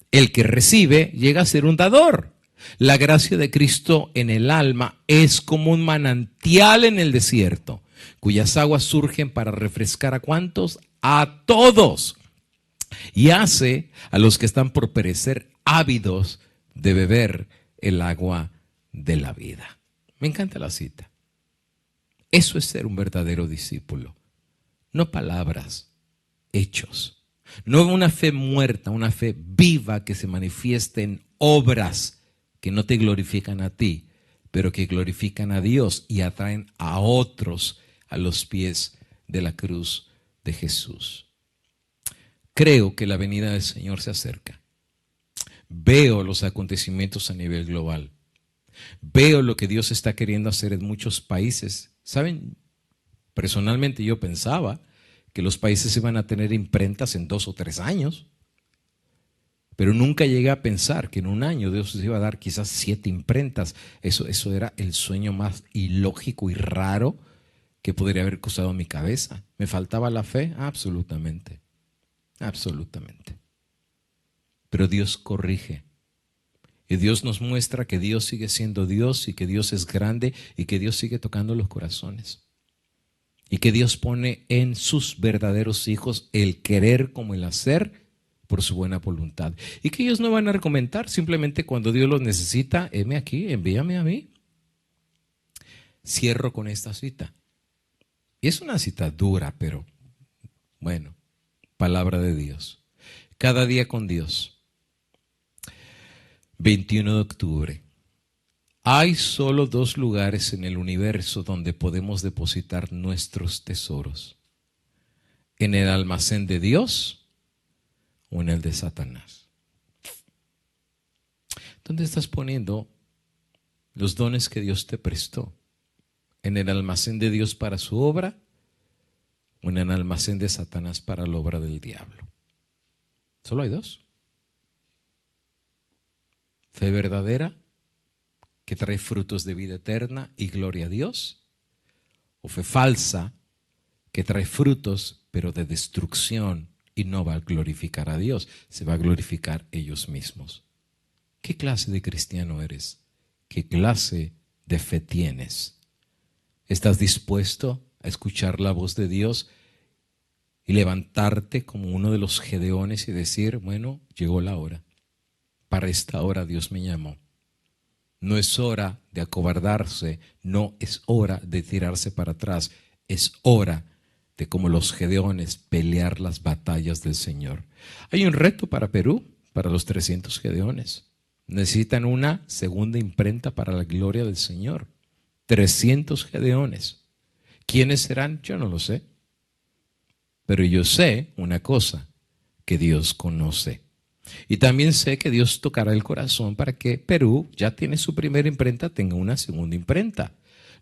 El que recibe llega a ser un dador. La gracia de Cristo en el alma es como un manantial en el desierto, cuyas aguas surgen para refrescar ¿a cuántos? A todos. Y hace a los que están por perecer ávidos de beber el agua de la vida. Me encanta la cita. Eso es ser un verdadero discípulo. No palabras, hechos. No una fe muerta, una fe viva que se manifieste en obras que no te glorifican a ti, pero que glorifican a Dios y atraen a otros a los pies de la cruz de Jesús. Creo que la venida del Señor se acerca. Veo los acontecimientos a nivel global. Veo lo que Dios está queriendo hacer en muchos países. ¿Saben? Personalmente yo pensaba que los países iban a tener imprentas en 2 o 3 años. Pero nunca llegué a pensar que en un año Dios les iba a dar quizás 7 imprentas. Eso era el sueño más ilógico y raro que podría haber cruzado mi cabeza. ¿Me faltaba la fe? Absolutamente. Absolutamente. Pero Dios corrige. Y Dios nos muestra que Dios sigue siendo Dios y que Dios es grande y que Dios sigue tocando los corazones. Y que Dios pone en sus verdaderos hijos el querer como el hacer por su buena voluntad. Y que ellos no van a argumentar, simplemente cuando Dios los necesita, heme aquí, envíame a mí. Cierro con esta cita. Y es una cita dura, pero bueno, palabra de Dios. Cada día con Dios. 21 de octubre. Hay solo 2 lugares en el universo donde podemos depositar nuestros tesoros. En el almacén de Dios o en el de Satanás. ¿Dónde estás poniendo los dones que Dios te prestó? ¿En el almacén de Dios para su obra un almacén de Satanás para la obra del diablo. Solo hay dos. Fe verdadera, que trae frutos de vida eterna y gloria a Dios, o fe falsa, que trae frutos pero de destrucción y no va a glorificar a Dios, se va a glorificar ellos mismos. ¿Qué clase de cristiano eres? ¿Qué clase de fe tienes? ¿Estás dispuesto a escuchar la voz de Dios y levantarte como uno de los gedeones y decir, bueno, llegó la hora? Para esta hora Dios me llamó. No es hora de acobardarse, no es hora de tirarse para atrás, es hora de, como los gedeones, pelear las batallas del Señor. Hay un reto para Perú, para los 300 gedeones. Necesitan una segunda imprenta para la gloria del Señor. 300 gedeones. ¿Quiénes serán? Yo no lo sé. Pero yo sé una cosa, que Dios conoce. Y también sé que Dios tocará el corazón para que Perú, ya tiene su primera imprenta, tenga una segunda imprenta.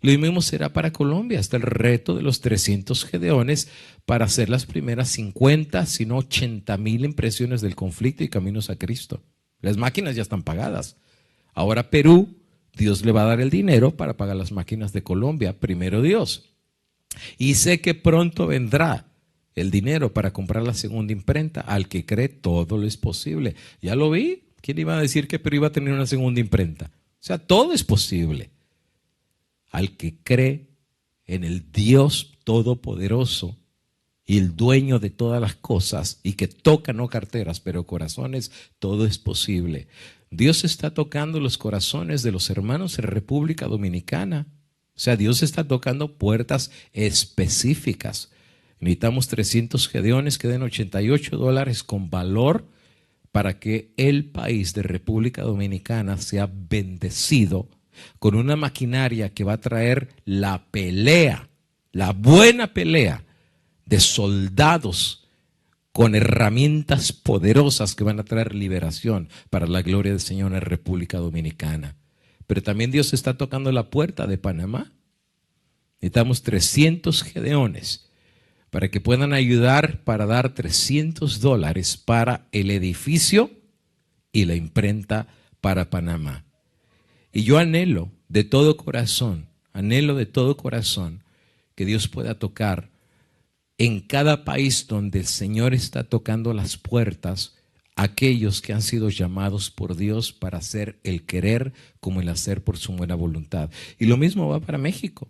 Lo mismo será para Colombia. Está el reto de los 300 gedeones para hacer las primeras 50, si no 80,000 impresiones del conflicto y caminos a Cristo. Las máquinas ya están pagadas. Ahora Perú, Dios le va a dar el dinero para pagar las máquinas de Colombia, primero Dios. Y sé que pronto vendrá el dinero para comprar la segunda imprenta. Al que cree, todo lo es posible. Ya lo vi. ¿Quién iba a decir que Perú iba a tener una segunda imprenta? O sea, todo es posible. Al que cree en el Dios Todopoderoso y el dueño de todas las cosas, y que toca no carteras, pero corazones, todo es posible. Dios está tocando los corazones de los hermanos en República Dominicana. O sea, Dios está tocando puertas específicas. Necesitamos 300 gedeones que den $88 con valor para que el país de República Dominicana sea bendecido con una maquinaria que va a traer la pelea, la buena pelea de soldados con herramientas poderosas que van a traer liberación para la gloria del Señor en República Dominicana. Pero también Dios está tocando la puerta de Panamá. Necesitamos 300 gedeones para que puedan ayudar para dar $300 para el edificio y la imprenta para Panamá. Y yo anhelo de todo corazón que Dios pueda tocar en cada país donde el Señor está tocando las puertas, aquellos que han sido llamados por Dios para hacer el querer como el hacer por su buena voluntad. Y lo mismo va para México.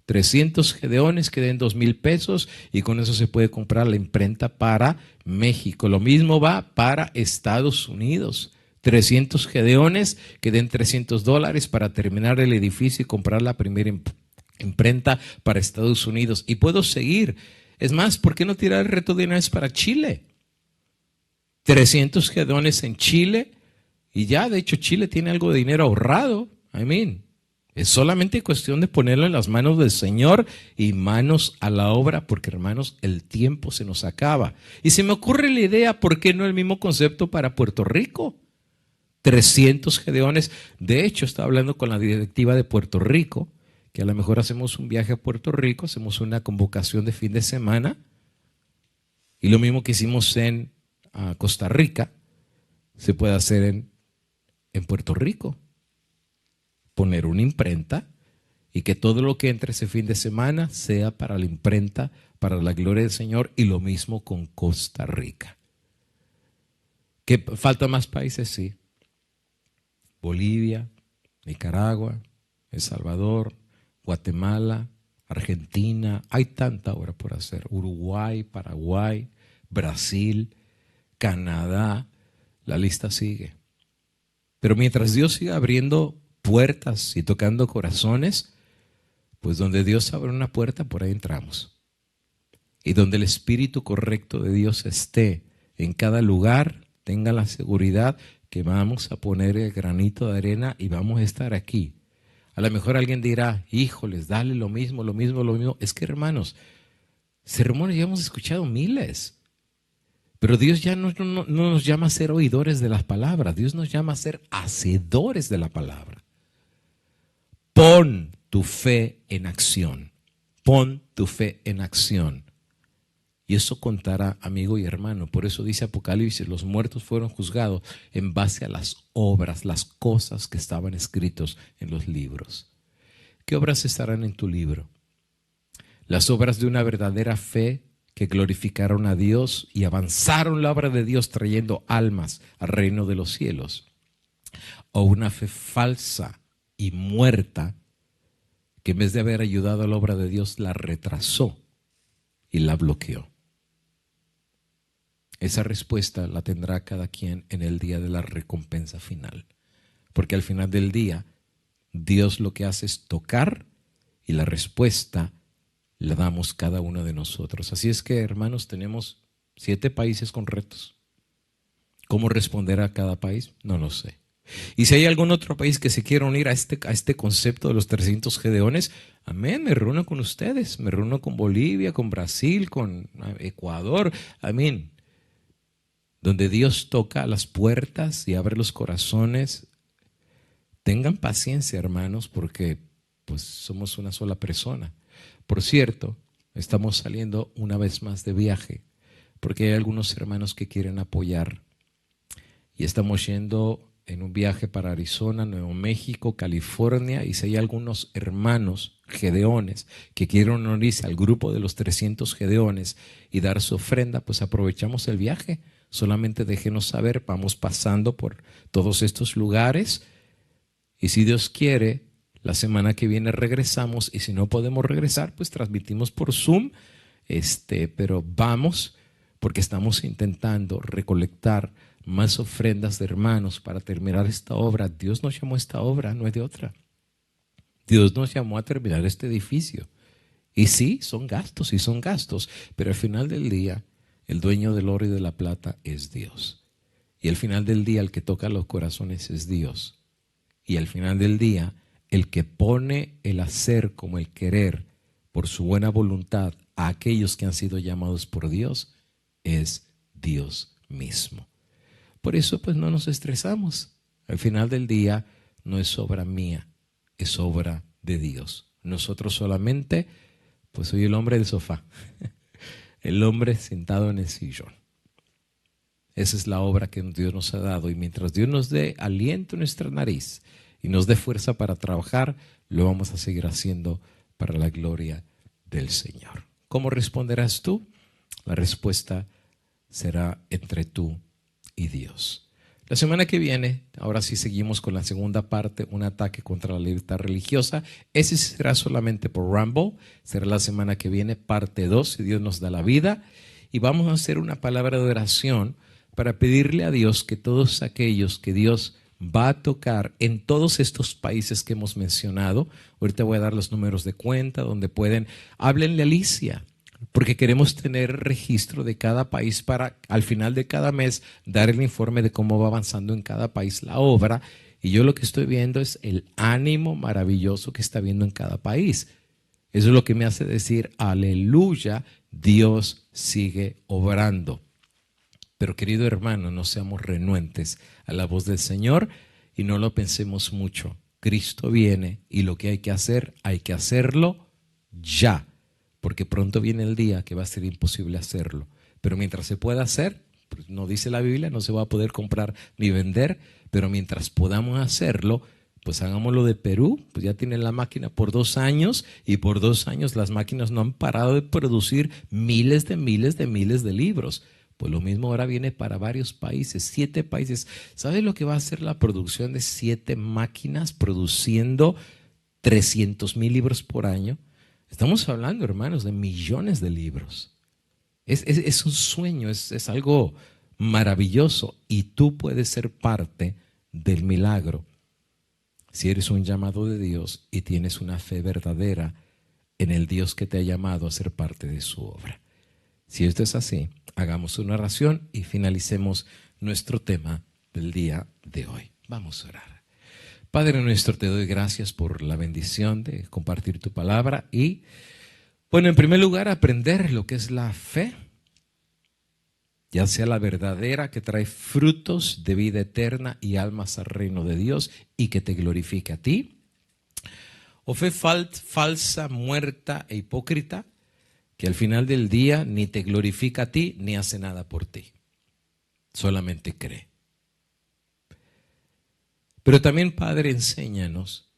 300 gedeones que den $2,000 y con eso se puede comprar la imprenta para México. Lo mismo va para Estados Unidos. 300 gedeones que den $300 para terminar el edificio y comprar la primera imprenta para Estados Unidos. Y puedo seguir. Es más, ¿por qué no tirar el reto de una vez para Chile? 300 gedeones en Chile y ya, de hecho, Chile tiene algo de dinero ahorrado. Es solamente cuestión de ponerlo en las manos del Señor y manos a la obra, porque hermanos, el tiempo se nos acaba. Y se me ocurre la idea, ¿por qué no el mismo concepto para Puerto Rico? 300 gedeones. De hecho, estaba hablando con la directiva de Puerto Rico, que a lo mejor hacemos un viaje a Puerto Rico, hacemos una convocación de fin de semana, y lo mismo que hicimos en Costa Rica, se puede hacer en Puerto Rico. Poner una imprenta y que todo lo que entre ese fin de semana sea para la imprenta, para la gloria del Señor, y lo mismo con Costa Rica. ¿Que faltan más países? Sí. Bolivia, Nicaragua, El Salvador, Guatemala, Argentina, hay tanta obra por hacer. Uruguay, Paraguay, Brasil, Canadá, la lista sigue. Pero mientras Dios siga abriendo puertas y tocando corazones, pues donde Dios abre una puerta, por ahí entramos. Y donde el espíritu correcto de Dios esté en cada lugar, tenga la seguridad que vamos a poner el granito de arena y vamos a estar aquí. A lo mejor alguien dirá, híjoles, dale lo mismo. Es que hermanos, sermones ya hemos escuchado miles. Pero Dios ya no nos llama a ser oidores de las palabras, Dios nos llama a ser hacedores de la palabra. Pon tu fe en acción. Pon tu fe en acción. Y eso contará, amigo y hermano. Por eso dice Apocalipsis, los muertos fueron juzgados en base a las obras, las cosas que estaban escritos en los libros. ¿Qué obras estarán en tu libro? Las obras de una verdadera fe que glorificaron a Dios y avanzaron la obra de Dios trayendo almas al reino de los cielos. O una fe falsa y muerta que en vez de haber ayudado a la obra de Dios la retrasó y la bloqueó. Esa respuesta la tendrá cada quien en el día de la recompensa final. Porque al final del día, Dios lo que hace es tocar y la respuesta la damos cada uno de nosotros. Así es que, hermanos, tenemos 7 países con retos. ¿Cómo responder a cada país? No lo sé. Y si hay algún otro país que se quiera unir a este concepto de los 300 gedeones, amén, me reúno con ustedes. Me reúno con Bolivia, con Brasil, con Ecuador, amén. Donde Dios toca las puertas y abre los corazones. Tengan paciencia, hermanos, porque pues somos una sola persona. Por cierto, estamos saliendo una vez más de viaje, porque hay algunos hermanos que quieren apoyar. Y estamos yendo en un viaje para Arizona, Nuevo México, California, y si hay algunos hermanos gedeones que quieren unirse al grupo de los 300 gedeones y dar su ofrenda, pues aprovechamos el viaje. Solamente déjenos saber, vamos pasando por todos estos lugares y si Dios quiere, la semana que viene regresamos y si no podemos regresar, pues transmitimos por Zoom, pero vamos porque estamos intentando recolectar más ofrendas de hermanos para terminar esta obra. Dios nos llamó a esta obra, no es de otra. Dios nos llamó a terminar este edificio. Y sí, son gastos, pero al final del día, el dueño del oro y de la plata es Dios. Y al final del día, el que toca los corazones es Dios. Y al final del día, el que pone el hacer como el querer por su buena voluntad a aquellos que han sido llamados por Dios es Dios mismo. Por eso pues no nos estresamos. Al final del día no es obra mía, es obra de Dios. Nosotros solamente, pues soy el hombre del sofá, el hombre sentado en el sillón. Esa es la obra que Dios nos ha dado y mientras Dios nos dé aliento en nuestra nariz y nos dé fuerza para trabajar, lo vamos a seguir haciendo para la gloria del Señor. ¿Cómo responderás tú? La respuesta será entre tú y Dios. La semana que viene, ahora sí seguimos con la segunda parte, un ataque contra la libertad religiosa. Ese será solamente por Rumble, será la semana que viene, parte 2, si Dios nos da la vida. Y vamos a hacer una palabra de oración para pedirle a Dios que todos aquellos que Dios va a tocar en todos estos países que hemos mencionado, ahorita voy a dar los números de cuenta donde pueden, háblenle a Alicia, porque queremos tener registro de cada país para al final de cada mes dar el informe de cómo va avanzando en cada país la obra. Y yo lo que estoy viendo es el ánimo maravilloso que está viendo en cada país. Eso es lo que me hace decir, aleluya, Dios sigue obrando. Pero querido hermano, no seamos renuentes a la voz del Señor y no lo pensemos mucho. Cristo viene y lo que hay que hacerlo ya. Porque pronto viene el día que va a ser imposible hacerlo. Pero mientras se pueda hacer, pues no dice la Biblia, no se va a poder comprar ni vender, pero mientras podamos hacerlo, pues hagámoslo de Perú, pues ya tienen la máquina por 2 años y por 2 años las máquinas no han parado de producir miles de libros. Pues lo mismo ahora viene para varios países, 7 países. ¿Sabes lo que va a hacer la producción de 7 máquinas produciendo 300,000 libros por año? Estamos hablando, hermanos, de millones de libros. Es un sueño, es algo maravilloso y tú puedes ser parte del milagro si eres un llamado de Dios y tienes una fe verdadera en el Dios que te ha llamado a ser parte de su obra. Si esto es así, hagamos una oración y finalicemos nuestro tema del día de hoy. Vamos a orar. Padre nuestro, te doy gracias por la bendición de compartir tu palabra y, bueno, en primer lugar, aprender lo que es la fe, ya sea la verdadera que trae frutos de vida eterna y almas al reino de Dios y que te glorifique a ti, o fe falsa, muerta e hipócrita, que al final del día ni te glorifica a ti ni hace nada por ti. Solamente cree. Pero también, Padre, enséñanos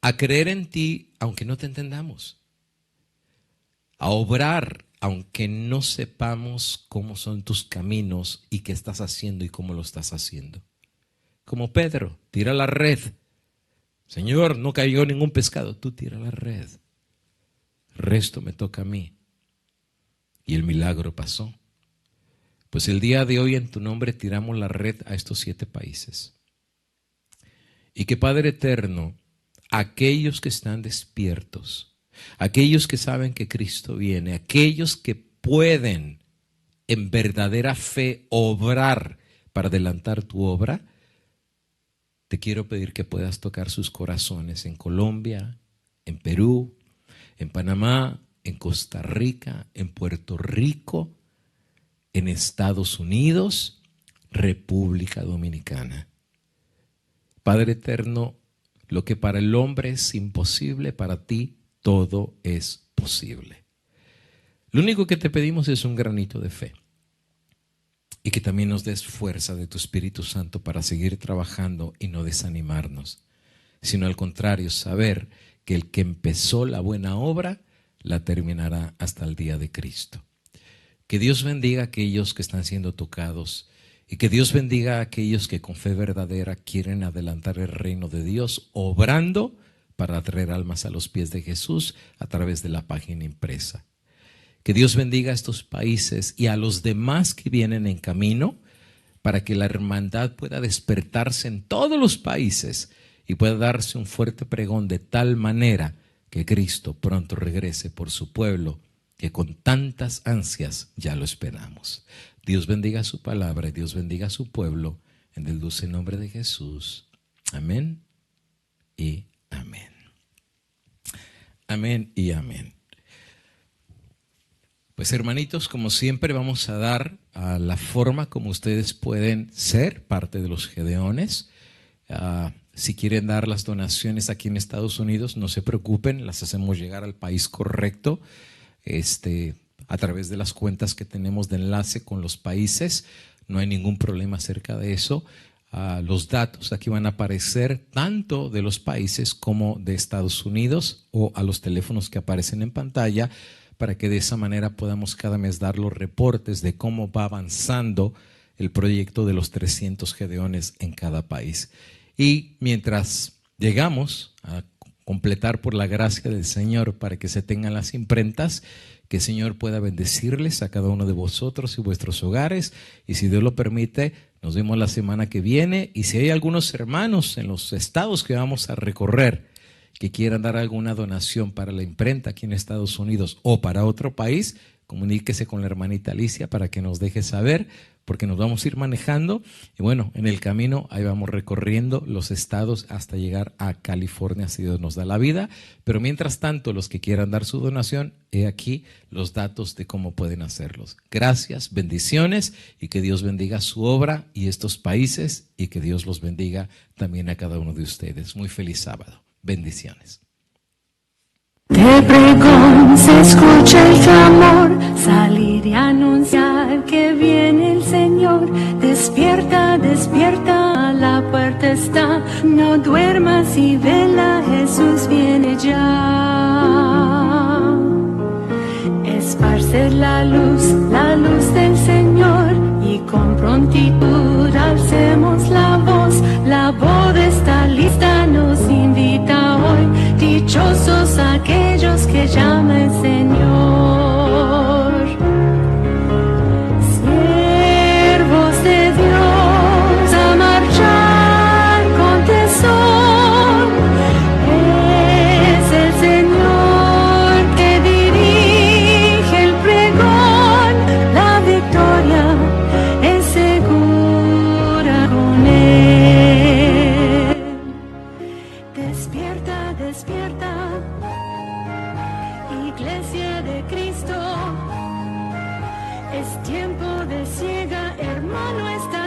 a creer en ti aunque no te entendamos, a obrar aunque no sepamos cómo son tus caminos y qué estás haciendo y cómo lo estás haciendo. Como Pedro, tira la red. Señor, no cayó ningún pescado. Tú tira la red. El resto me toca a mí. Y el milagro pasó. Pues el día de hoy en tu nombre tiramos la red a estos 7 países. Y que Padre eterno, aquellos que están despiertos, aquellos que saben que Cristo viene, aquellos que pueden en verdadera fe obrar para adelantar tu obra, te quiero pedir que puedas tocar sus corazones en Colombia, en Perú, en Panamá, en Costa Rica, en Puerto Rico, en Estados Unidos, República Dominicana. Padre eterno, lo que para el hombre es imposible, para ti todo es posible. Lo único que te pedimos es un granito de fe y que también nos des fuerza de tu Espíritu Santo para seguir trabajando y no desanimarnos, sino al contrario, saber que el que empezó la buena obra la terminará hasta el día de Cristo. Que Dios bendiga a aquellos que están siendo tocados y que Dios bendiga a aquellos que con fe verdadera quieren adelantar el reino de Dios, obrando para traer almas a los pies de Jesús a través de la página impresa. Que Dios bendiga a estos países y a los demás que vienen en camino para que la hermandad pueda despertarse en todos los países y pueda darse un fuerte pregón de tal manera que Cristo pronto regrese por su pueblo, que con tantas ansias ya lo esperamos. Dios bendiga su palabra y Dios bendiga a su pueblo en el dulce nombre de Jesús. Amén y amén. Amén y amén. Pues hermanitos, como siempre vamos a dar a la forma como ustedes pueden ser parte de los Gedeones. Si quieren dar las donaciones aquí en Estados Unidos, no se preocupen, las hacemos llegar al país correcto, a través de las cuentas que tenemos de enlace con los países. No hay ningún problema acerca de eso. Los datos aquí van a aparecer tanto de los países como de Estados Unidos o a los teléfonos que aparecen en pantalla, para que de esa manera podamos cada mes dar los reportes de cómo va avanzando el proyecto de los 300 Gedeones en cada país. Y mientras llegamos a completar por la gracia del Señor para que se tengan las imprentas, que el Señor pueda bendecirles a cada uno de vosotros y vuestros hogares. Y si Dios lo permite, nos vemos la semana que viene. Y si hay algunos hermanos en los estados que vamos a recorrer que quieran dar alguna donación para la imprenta aquí en Estados Unidos o para otro país, comuníquese con la hermanita Alicia para que nos deje saber, porque nos vamos a ir manejando y bueno, en el camino ahí vamos recorriendo los estados hasta llegar a California, si Dios nos da la vida. Pero mientras tanto, los que quieran dar su donación, he aquí los datos de cómo pueden hacerlos. Gracias, bendiciones, y que Dios bendiga su obra y estos países, y que Dios los bendiga también a cada uno de ustedes. Muy feliz sábado. Bendiciones. De pregón se escucha el clamor, salir y anunciar que viene el Señor. Despierta, despierta, la puerta está, no duermas y vela, Jesús viene ya. Esparcer la luz del Señor, y con prontitud alcemos la voz está lista, nos invita hoy, dichosos aquellos que llama el Señor. Siervos de Dios, a marchar con tesón, es el Señor que dirige el pregón, la victoria es segura con Él. Despierta, despierta, Iglesia de Cristo, es tiempo de siega, hermano, está